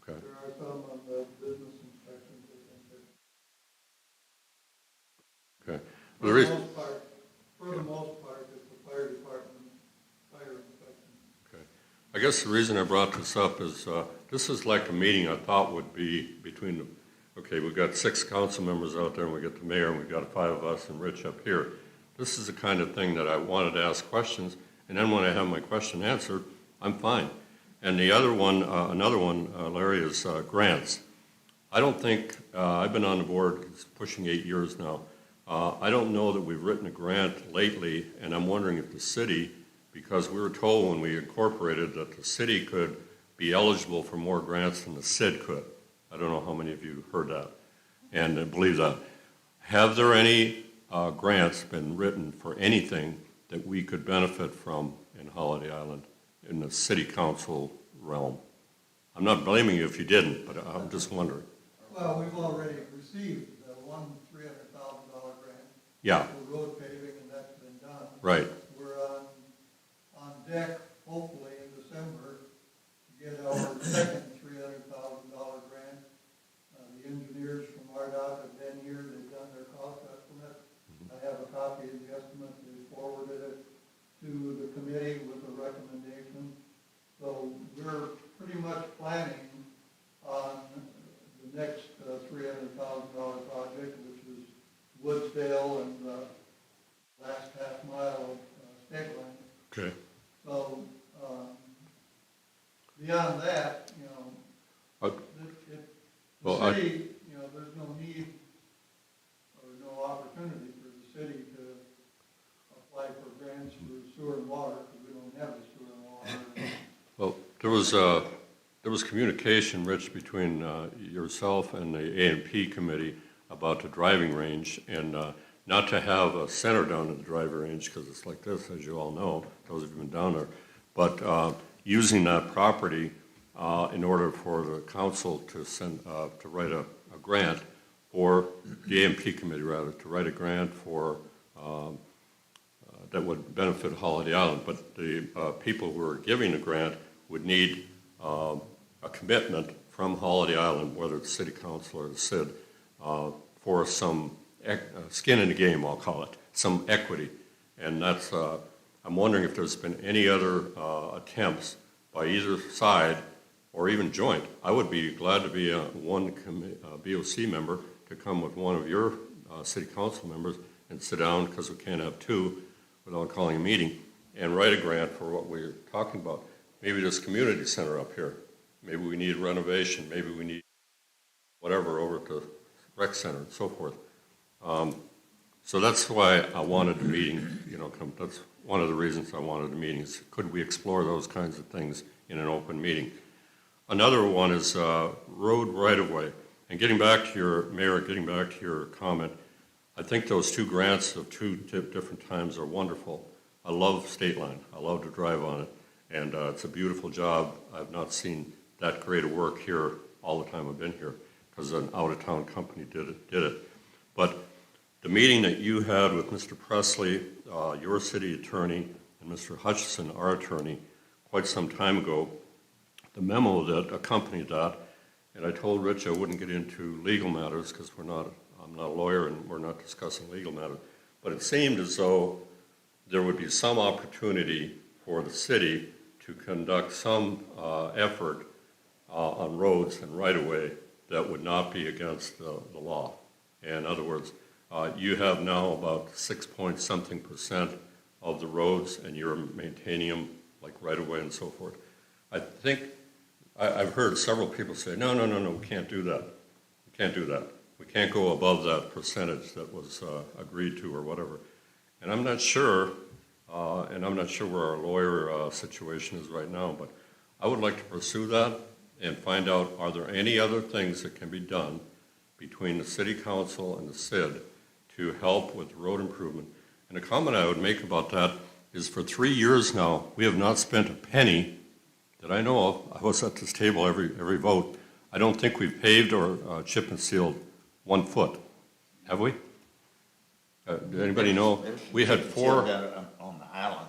Okay. There are some on the business inspections, I think. Okay. For Well, the most part, it's the fire department fire inspection. okay. I guess the reason I brought this up is this is like a meeting I thought would be between the, okay, we've got 6 council members out there, and we got the mayor, and we've got 5 of us and Rich up here. This is the kind of thing that I wanted to ask questions, and then when I have my question answered, I'm fine. And the other one, another one, Larry, is grants. I don't think, I've been on the board, it's pushing 8 years now. I don't know that we've written a grant lately, and I'm wondering if the city, because we were told when we incorporated that the city could be eligible for more grants than the CID could. I don't know how many of you heard that and believe that. Have there any grants been written for anything that we could benefit from in Holiday Island in the city council realm? I'm not blaming you if you didn't, but I'm just wondering. Well, we've already received one $300,000 grant. Yeah. For road paving, and that's been done. Right. We're on deck, hopefully in December, to get our second $300,000 grant. The engineers from RDOT have been here, they've done their cost estimate. I have a copy of the estimate, we forwarded it to the committee with a recommendation. So we're pretty much planning on the next $300,000 project, which is Woodsdale and the last half mile of state line. Okay. So beyond that, you know, Well, the city, you know, there's no need or no opportunity for the city to apply for grants for sewer and water, because we don't have the sewer and water. Well, there was communication, Rich, between yourself and the A&P committee about the driving range, and not to have a center down at the driving range, because it's like this, as you all know, those of you who've been down there, but using that property in order for the council to send, to write a grant, or the A&P committee, rather, to write a grant for that would benefit Holiday Island. But the people who are giving the grant would need a commitment from Holiday Island, whether it's city council or the CID, for some skin in the game, I'll call it, some equity. And that's, I'm wondering if there's been any other attempts by either side or even joint. I would be glad to be one BOC member to come with one of your city council members and sit down, because we can't have two without calling a meeting, and write a grant for what we're talking about. Maybe this community center up here. Maybe we need renovation. Maybe we need whatever over at the rec center and so forth. So that's why I wanted the meeting, that's one of the reasons I wanted the meeting, is could we explore those kinds of things in an open meeting? Another one is road right-of-way. And getting back to your comment, I think those two grants of two different times are wonderful. I love State Line. I love to drive on it. And it's a beautiful job. I've not seen that great a work here all the time I've been here, because an out-of-town company did it. But the meeting that you had with Mr. Presley, your city attorney, and Mr. Hutchison, our attorney, quite some time ago, the memo that accompanied that, and I told Rich I wouldn't get into legal matters because I'm not a lawyer and we're not discussing legal matters, but it seemed as though there would be some opportunity for the city to conduct some effort on roads and right-of-way that would not be against the law. In other words, you have now about 6-point-something% of the roads, and you're maintaining them like right-of-way and so forth. I think I've heard several people say, no, we can't do that. We can't do that. We can't go above that percentage that was agreed to or whatever. And I'm not sure, where our lawyer situation is right now, but I would like to pursue that and find out, are there any other things that can be done between the city council and the CID to help with road improvement? And a comment I would make about that is, for 3 years now, we have not spent a penny that I know of. I was at this table every vote. I don't think we've paved or chip and sealed 1 foot. Have we? Does anybody know? We had 4 on the island.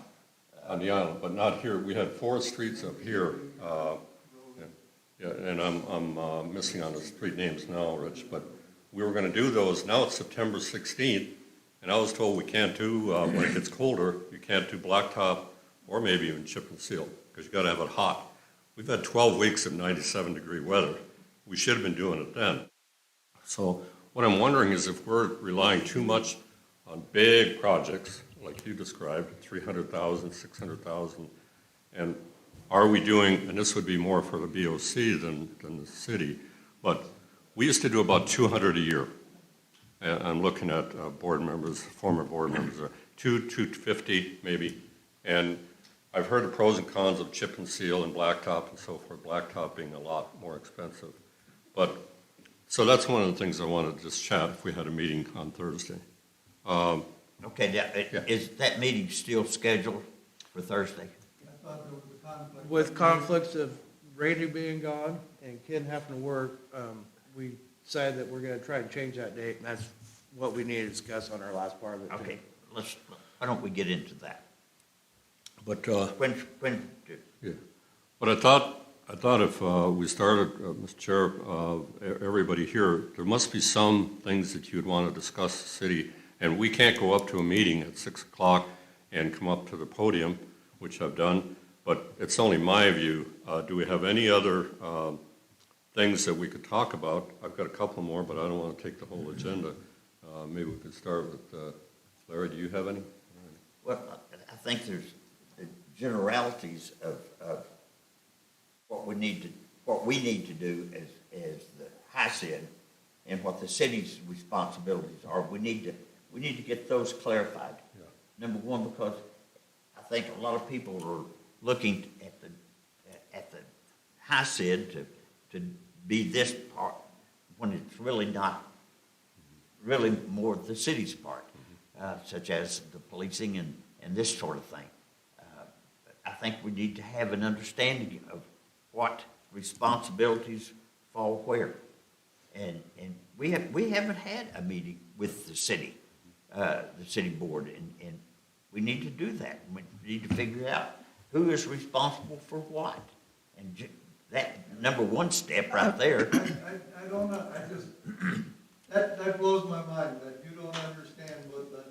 on the island, but not here. We had 4 streets up here. And I'm missing on the street names now, Rich, but we were going to do those. Now it's September 16th, and I was told we can't do, when it gets colder, you can't do blacktop or maybe even chip and seal, because you got to have it hot. We've had 12 weeks of 97-degree weather. We should have been doing it then. So what I'm wondering is if we're relying too much on big projects, like you described, 300,000, 600,000, and are we doing, and this would be more for the BOC than the city, but we used to do about 200 a year. And I'm looking at board members, former board members, 250 maybe, and I've heard the pros and cons of chip and seal and blacktop and so forth, blacktop being a lot more expensive. But, so that's one of the things I wanted to just chat if we had a meeting on Thursday. Okay, is that meeting still scheduled for Thursday? I thought there was a conflict. With conflicts of Randy being gone and Ken having to work, we decided that we're gonna try to change that date, and that's what we need to discuss on our last part of it. Okay, why don't we get into that? But, When, yeah. But I thought if we started, Mr. Chair, everybody here, there must be some things that you'd want to discuss the city, and we can't go up to a meeting at 6 o'clock and come up to the podium, which I've done, but it's only my view. Do we have any other things that we could talk about? I've got a couple more, but I don't want to take the whole agenda. Maybe we could start with, Larry, do you have any? well, I think there's the generalities of what we need to do as the high CID and what the city's responsibilities are. We need to get those clarified. Yeah. Number one, because I think a lot of people are looking at the high CID to be this part when it's really not, really more the city's part, such as the policing and this sort of thing. I think we need to have an understanding of what responsibilities fall where. And we haven't had a meeting with the city board, and we need to do that. We need to figure out who is responsible for what. And that number one step right there. I don't know, I just, that blows my mind, that you don't understand what the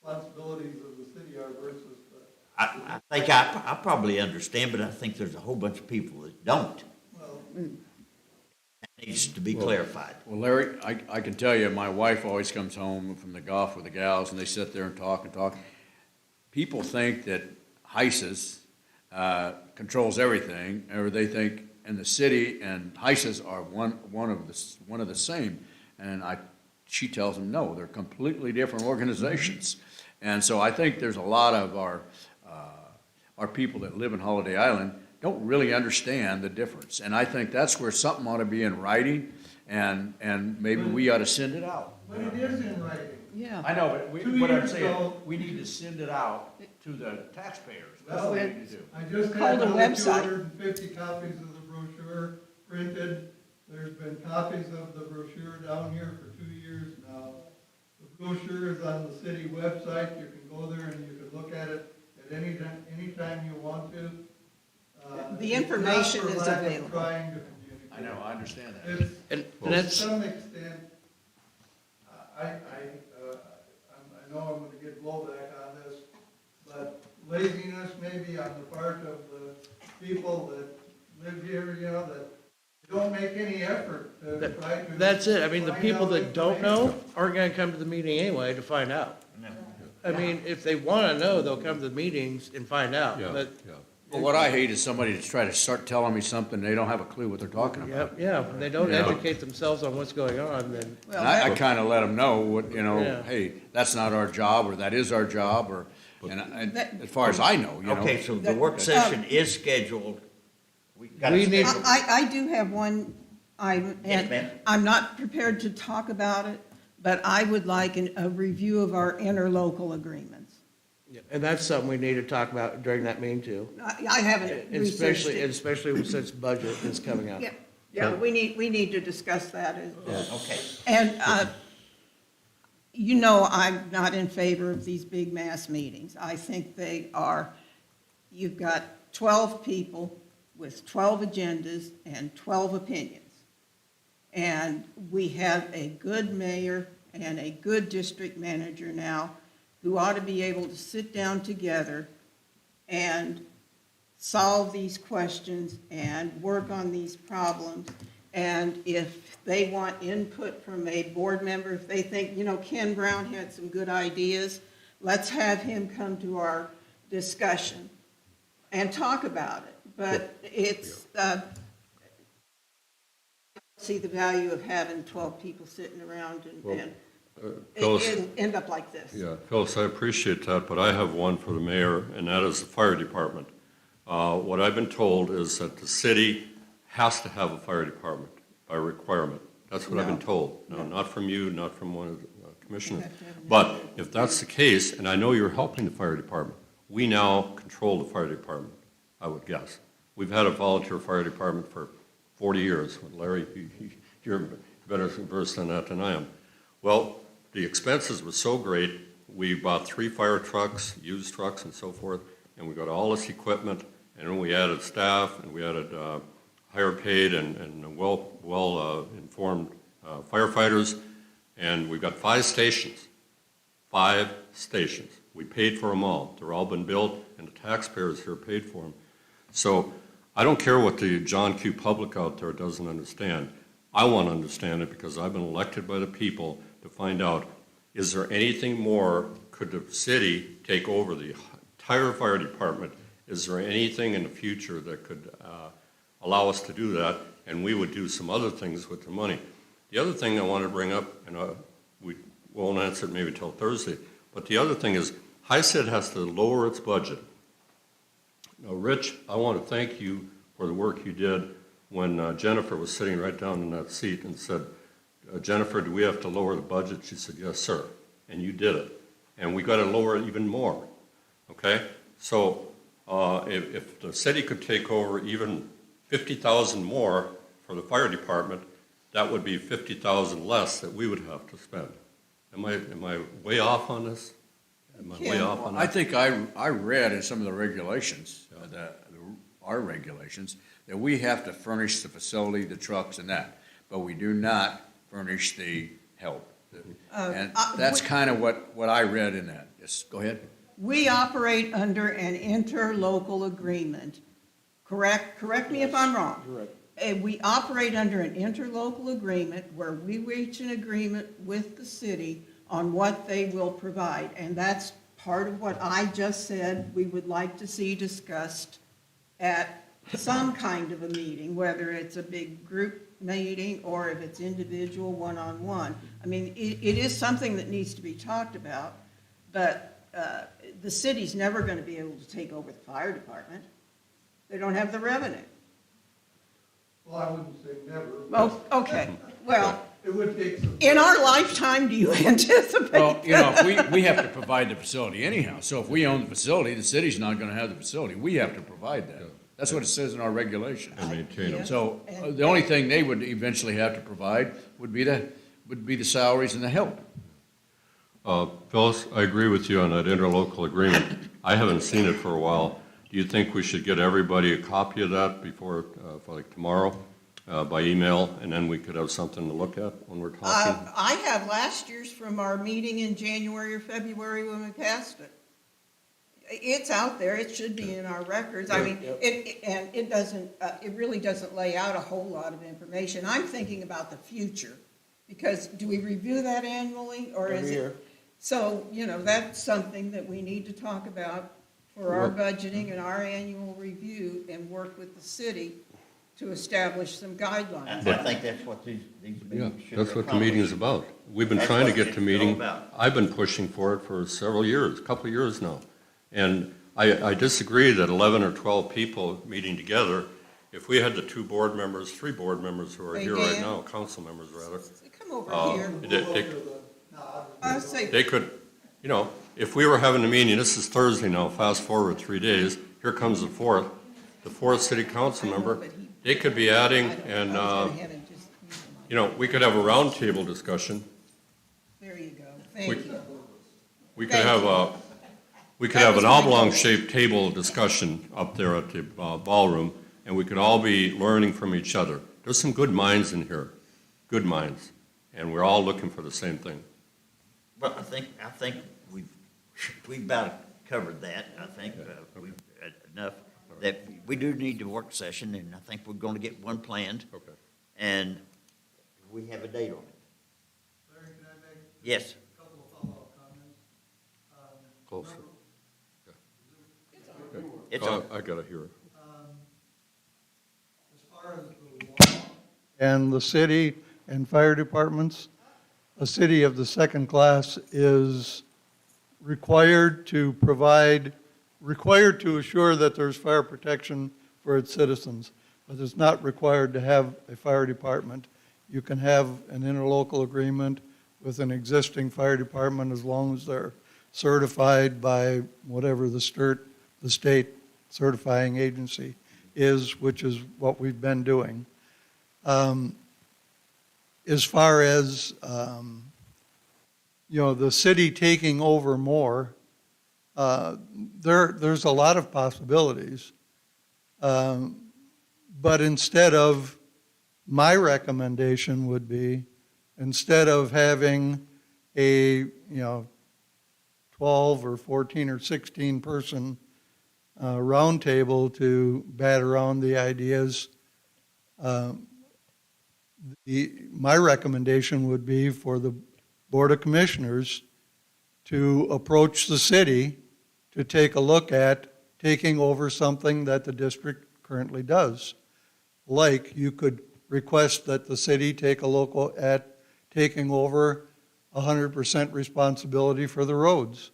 responsibilities of the city are versus the, I think I probably understand, but I think there's a whole bunch of people that don't. well, That needs to be clarified. Well, Larry, I can tell you, my wife always comes home from the golf with the gals, and they sit there and talk and talk. People think that HISIS controls everything, or they think, and the city and HISIS are one of the same. And she tells them, no, they're completely different organizations. And so I think there's a lot of our people that live in Holiday Island don't really understand the difference. And I think that's where something ought to be in writing, and maybe we ought to send it out. but it is in writing. Yeah. I know, but Two what I'm years saying, ago- we need to send it out to the taxpayers. That's Well, what we need to do. I just Call had the another website. 250 copies of the brochure printed. There's been copies of the brochure down here for 2 years now. The brochure is on the city website. You can go there and you can look at it at any time you want to. The It's not information for is lack of available. trying to communicate. I know, I understand that. It's, And to that's, some extent, I know I'm gonna get blowback on this, but laziness maybe on the part of the people that live here, you know, that don't make any effort to try to. that's it. I mean, the find people out that don't know information. aren't gonna come to the meeting anyway to find out. I mean, if they wanna know, they'll come to the meetings and find out, Yeah, but, yeah. Well, what I hate is somebody to try to start telling me something, they don't have a clue what they're talking about. when they don't Yeah. educate themselves on what's going on, then, Well, And I that- kind of let them know what, Yeah. hey, that's not our job, or that is our job, or, and as far as I know, Okay, so the work session is scheduled. We've got We to need- schedule. I do have one item, Yes, ma'am. and I'm not prepared to talk about it, but I would like a review of our interlocal agreements. and that's something we need to talk about during that meeting too. I haven't researched it. Especially since budget is coming up. Yeah, we need to discuss that. Okay. And, you know, I'm not in favor of these big mass meetings. I think they are, you've got 12 people with 12 agendas and 12 opinions. And we have a good mayor and a good district manager now who ought to be able to sit down together and solve these questions and work on these problems. And if they want input from a board member, if they think, you know, Ken Brown had some good ideas, let's have him come to our discussion and talk about it. But it's, see the value of having 12 people sitting around and Phyllis, it'll end up like this. yeah, Phyllis, I appreciate that, but I have one for the mayor, and that is the fire department. What I've been told is that the city has to have a fire department by requirement. That's what I've been No. told. No, No. not from you, not from one of the commissioners. You have to have an But if that's the case, and I know you're helping the fire department, we now control the fire department, I would guess. We've had a volunteer fire department for 40 years. Larry, you're better versed on that than I am. Well, the expenses were so great, we bought 3 fire trucks, used trucks and so forth, and we got all this equipment, and then we added staff, and we added higher paid and well-informed firefighters, and we've got 5 stations. 5 stations. We paid for them all. They're all been built, and the taxpayers here paid for them. So I don't care what the John Q. public out there doesn't understand. I want to understand it because I've been elected by the people to find out, is there anything more, could the city take over the entire fire department? Is there anything in the future that could allow us to do that? And we would do some other things with the money. The other thing I want to bring up, and we won't answer it maybe till Thursday, but the other thing is, HISID has to lower its budget. Now, Rich, I want to thank you for the work you did when Jennifer was sitting right down in that seat and said, Jennifer, do we have to lower the budget? She said, yes, sir. And you did it. And we got to lower it even more. Okay? So if the city could take over even 50,000 more for the fire department, that would be 50,000 less that we would have to spend. Am I way off on this? Am I way off on I that? think I read in some of the regulations, our regulations, that we have to furnish the facility, the trucks and that, but we do not furnish the help. And that's kind of what I read in that. Yes, go ahead. We operate under an interlocal agreement, correct? Correct me if I'm wrong. You're right. We operate under an interlocal agreement where we reach an agreement with the city on what they will provide. And that's part of what I just said we would like to see discussed at some kind of a meeting, whether it's a big group meeting or if it's individual one-on-one. I mean, it is something that needs to be talked about, but the city's never going to be able to take over the fire department. They don't have the revenue. Well, I wouldn't say never. Oh, okay, well, It would take some. in our lifetime, do you anticipate? Well, you know, if we have to provide the facility anyhow, so if we own the facility, the city's not gonna have the facility, we have to provide that. That's what it says in our regulations. And maintain them. Yes. So, the only thing they would eventually have to provide would be the salaries and the help. Phyllis, I agree with you on that interlocal agreement. I haven't seen it for a while. Do you think we should get everybody a copy of that before, for like tomorrow, by email, and then we could have something to look at when we're talking? I have last year's from our meeting in January or February when we passed it. It's out there, it should be in our records. I mean, and it doesn't, it really doesn't lay out a whole lot of information. I'm thinking about the future, because do we review that annually, or is Every it? year. So, you know, that's something that we need to talk about for our Well- budgeting and our annual review, and work with the city to establish some guidelines. I think that's what these Yeah, meetings should that's what the meeting is about. We've been That's trying to what get it's to all meeting. about. I've been pushing for it for several years, a couple of years now. And I disagree that 11 or 12 people meeting together, if we had the 2 board members, 3 board members who are Hey, here right Dan. now, council members rather, Come over Uh, here. I say, they could, you know, if we were having a meeting, this is Thursday now, fast forward 3 days, here comes the 4th city council member, they could be adding, and, you know, we could have a roundtable discussion. there you go, thank you. We could Thank have you. we could That have was an my oblong-shaped table discussion up there at the ballroom, and we could all be learning from each other. There's some good minds in here, good minds, and we're all looking for the same thing. Well, I think we've about covered that. I think we've enough, that we do need a work session, and I think we're gonna get one planned, Okay. and we have a date on it. Larry, can I make Yes. a couple of follow-up comments? Closer. It's on. I gotta hear it. As far as the law and the city and fire departments, a city of the second class is required to assure that there's fire protection for its citizens, but it's not required to have a fire department. You can have an interlocal agreement with an existing fire department as long as they're certified by whatever the state certifying agency is, which is what we've been doing. As far as, the city taking over more, there's a lot of possibilities. But my recommendation would be, instead of having a, 12 or 14 or 16 person roundtable to bat around the ideas, my recommendation would be for the Board of Commissioners to approach the city to take a look at taking over something that the district currently does. Like, you could request that the city take a look at taking over 100% responsibility for the roads.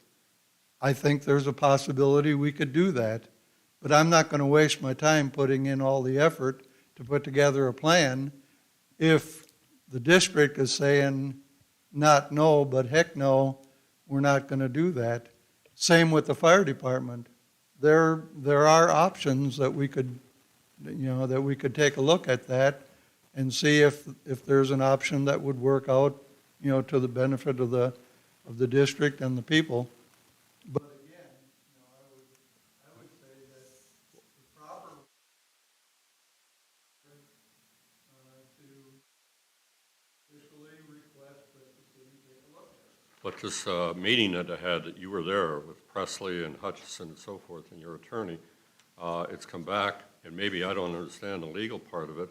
I think there's a possibility we could do that, but I'm not going to waste my time putting in all the effort to put together a plan if the district is saying not no, but heck no, we're not going to do that. Same with the fire department. There are options that we could, that we could take a look at that and see if there's an option that would work out, to the benefit of the district and the people. But this meeting that I had, that you were there with Presley and Hutchison and so forth, and your attorney, it's come back, and maybe I don't understand the legal part of it,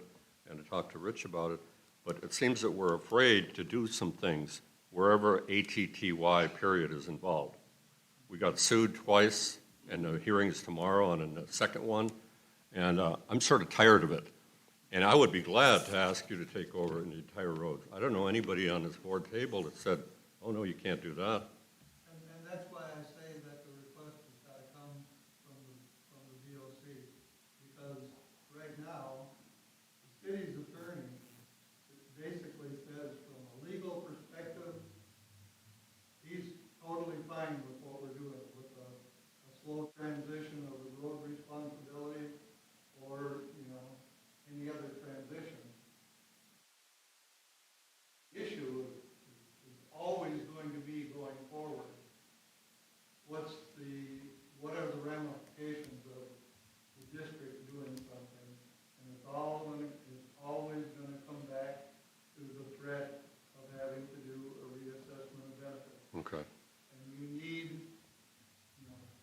and to talk to Rich about it, but it seems that we're afraid to do some things wherever ATTY period is involved. We got sued twice, and the hearing's tomorrow on the second one, and I'm sort of tired of it. And I would be glad to ask you to take over the entire road. I don't know anybody on this board table that said, oh, no, you can't do that. And that's why I say that the request has got to come from the BOC, because right now, the city's attorney basically says from a legal perspective, he's totally fine with what we're doing, with a slow transition of the road responsibility or, any other transition. The issue is always going to be going forward. What are the ramifications of the district doing something? And it's always going to come back to the threat of having to do a reassessment of benefits. Okay. And you need,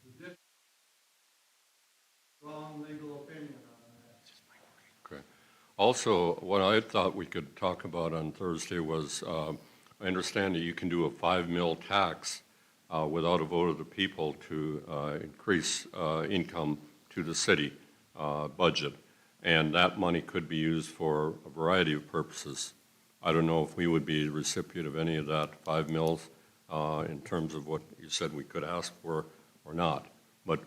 the district strong legal opinion on that. Okay. Also, what I thought we could talk about on Thursday was, I understand that you can do a 5 mil tax without a vote of the people to increase income to the city budget. And that money could be used for a variety of purposes. I don't know if we would be the recipient of any of that 5 mils in terms of what you said we could ask for or not. But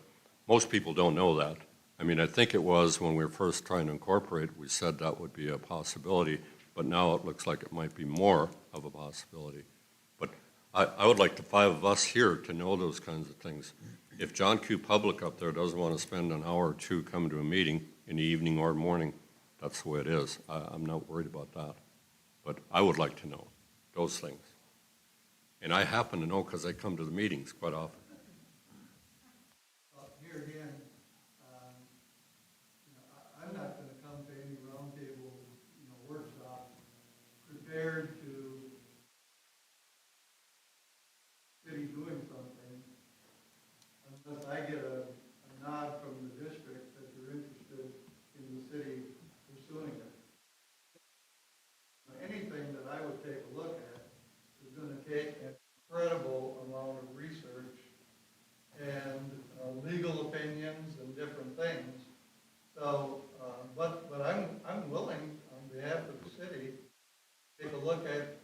most people don't know that. I mean, I think it was when we were first trying to incorporate, we said that would be a possibility, but now it looks like it might be more of a possibility. But I would like the 5 of us here to know those kinds of things. If John Q. Public up there doesn't want to spend an hour or two coming to a meeting in the evening or morning, that's the way it is. I'm not worried about that. But I would like to know those things. And I happen to know because I come to the meetings quite often. Here again, I'm not going to come to any roundtable, workshop prepared to city doing something unless I get a nod from the district that they're interested in the city pursuing it. Anything that I would take a look at is going to take an incredible amount of research and legal opinions and different things. So, but I'm willing, on behalf of the city, to take a look at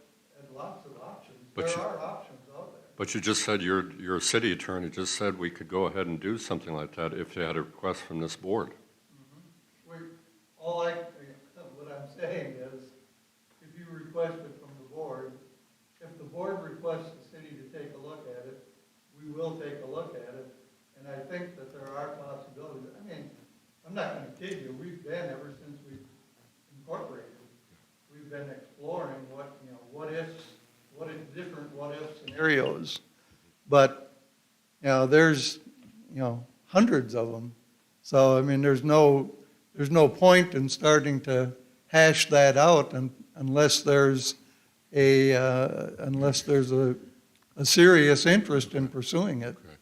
lots of options. There are options out there. But you just said, your city attorney just said we could go ahead and do something like that if they had a request from this board. What I'm saying is, if you request it from the board, if the board requests the city to take a look at it, we will take a look at it. And I think that there are possibilities. I mean, I'm not going to kid you. We've been, ever since we incorporated, we've been exploring what if different what if scenarios. But, there's, hundreds of them. So, I mean, there's no point in starting to hash that out unless there's a serious interest in pursuing it. Okay.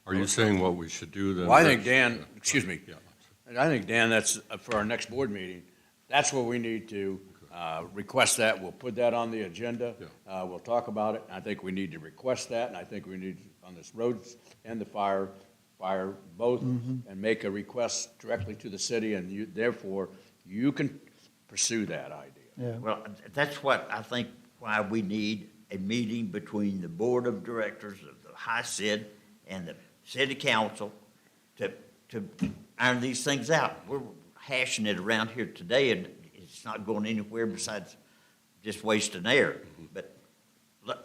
Are you saying what we should do then? Well, I think, Dan, excuse me, Yeah. I think, Dan, that's for our next board meeting, that's where we need to request that. We'll put that on the agenda. Yeah. We'll talk about it. I think we need to request that, and I think we need, on this roads and the fire both, and make a request directly to the city, and therefore, you can pursue that idea. Yeah. Well, that's what I think why we need a meeting between the board of directors of the High Sid and the city council to iron these things out. We're hashing it around here today, and it's not going anywhere besides just wasting air. But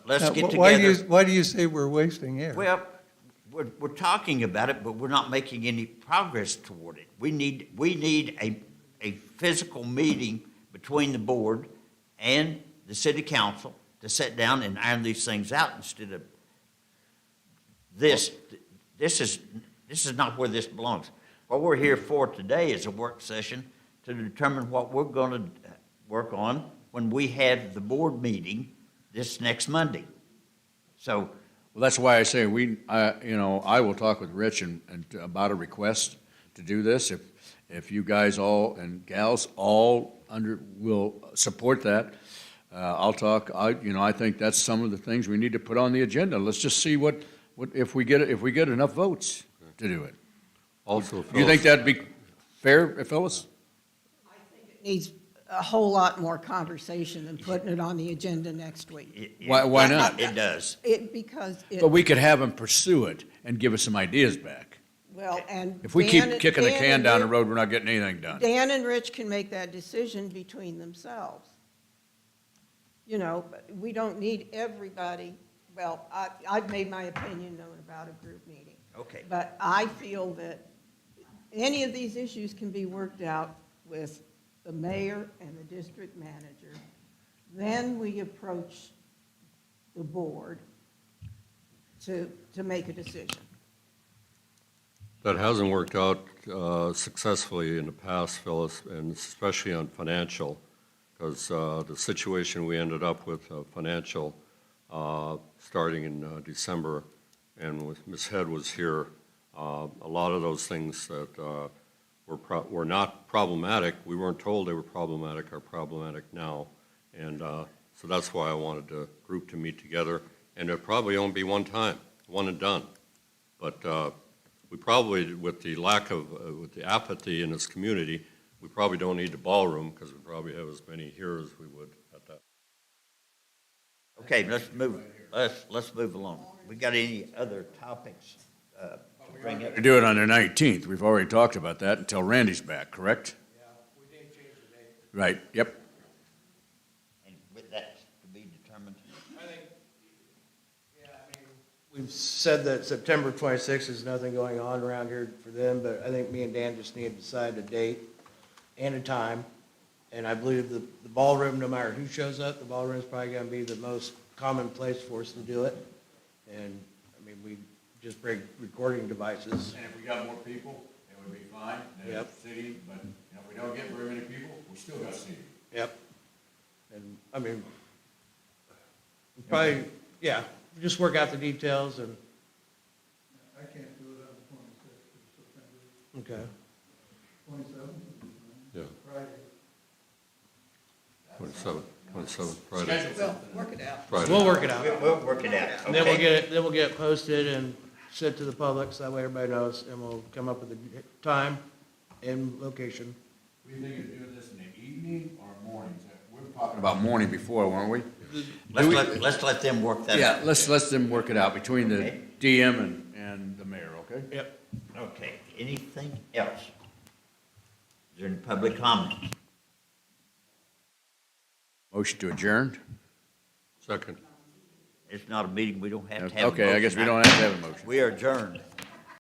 let's get together. Why do you say we're wasting air? Well, we're talking about it, but we're not making any progress toward it. We need a physical meeting between the board and the city council to sit down and iron these things out instead of this. This is not where this belongs. What we're here for today is a work session to determine what we're going to work on when we have the board meeting this next Monday. So, Well, that's why I say I will talk with Rich and about a request to do this. If you guys all and gals all will support that, I'll talk. I think that's some of the things we need to put on the agenda. Let's just see what if we get enough votes to do it. Also, Do you think that'd be fair, Phyllis? It needs a whole lot more conversation than putting it on the agenda next week. Why not? It does. Because But we could have them pursue it and give us some ideas back. well, and. If we keep Dan- kicking the Dan can and down the Rich- road, we're not getting anything done. Dan and Rich can make that decision between themselves. But we don't need everybody, well, I've made my opinion known about a group meeting. Okay. But I feel that any of these issues can be worked out with the mayor and the district manager. Then we approach the board to make a decision. that hasn't worked out successfully in the past, Phyllis, and especially on financial, because the situation we ended up with financial starting in December, and with Ms. Head was here, a lot of those things that were not problematic, we weren't told they were problematic, are problematic now. And so that's why I wanted the group to meet together, and it probably won't be one time, one and done. But we probably, with the lack of, with the apathy in this community, we probably don't need the ballroom, because we probably have as many here as we would at that. Okay, let's move along. We got any other topics to bring up? To do it on the 19th. We've already talked about that until Randy's back, correct? Yeah, we did change the date. Right, yep. And with that to be determined? I think, we've said that September 26th is nothing going on around here for them, but I think me and Dan just need to decide a date and a time. And I believe the ballroom, no matter who shows up, the ballroom is probably gonna be the most common place for us to do it. And, we just bring recording devices. And if we got more people, it would be fine. Yep. City, but if we don't get very many people, we still got city. Yep. And, probably, yeah, just work out the details and, I can't do it on the 26th of September. okay. 27th, Yeah, Friday. 27th, Friday. Well, work it out. Friday. We'll work it out. We'll work it out, And then we'll okay? get it posted and sent to the public, so that way everybody knows, and we'll come up with a time and location. We think of doing this in the evening or mornings? We were talking about morning before, weren't we? Let's let them work that out. Yeah, let's let them work it out between the Okay. DM and the mayor, okay? Yep. Okay, anything else? Is there any public comments? Motion to adjourn? Second. It's not a meeting, we don't have to have a Okay, I guess we motion. don't have to have a motion. We are adjourned.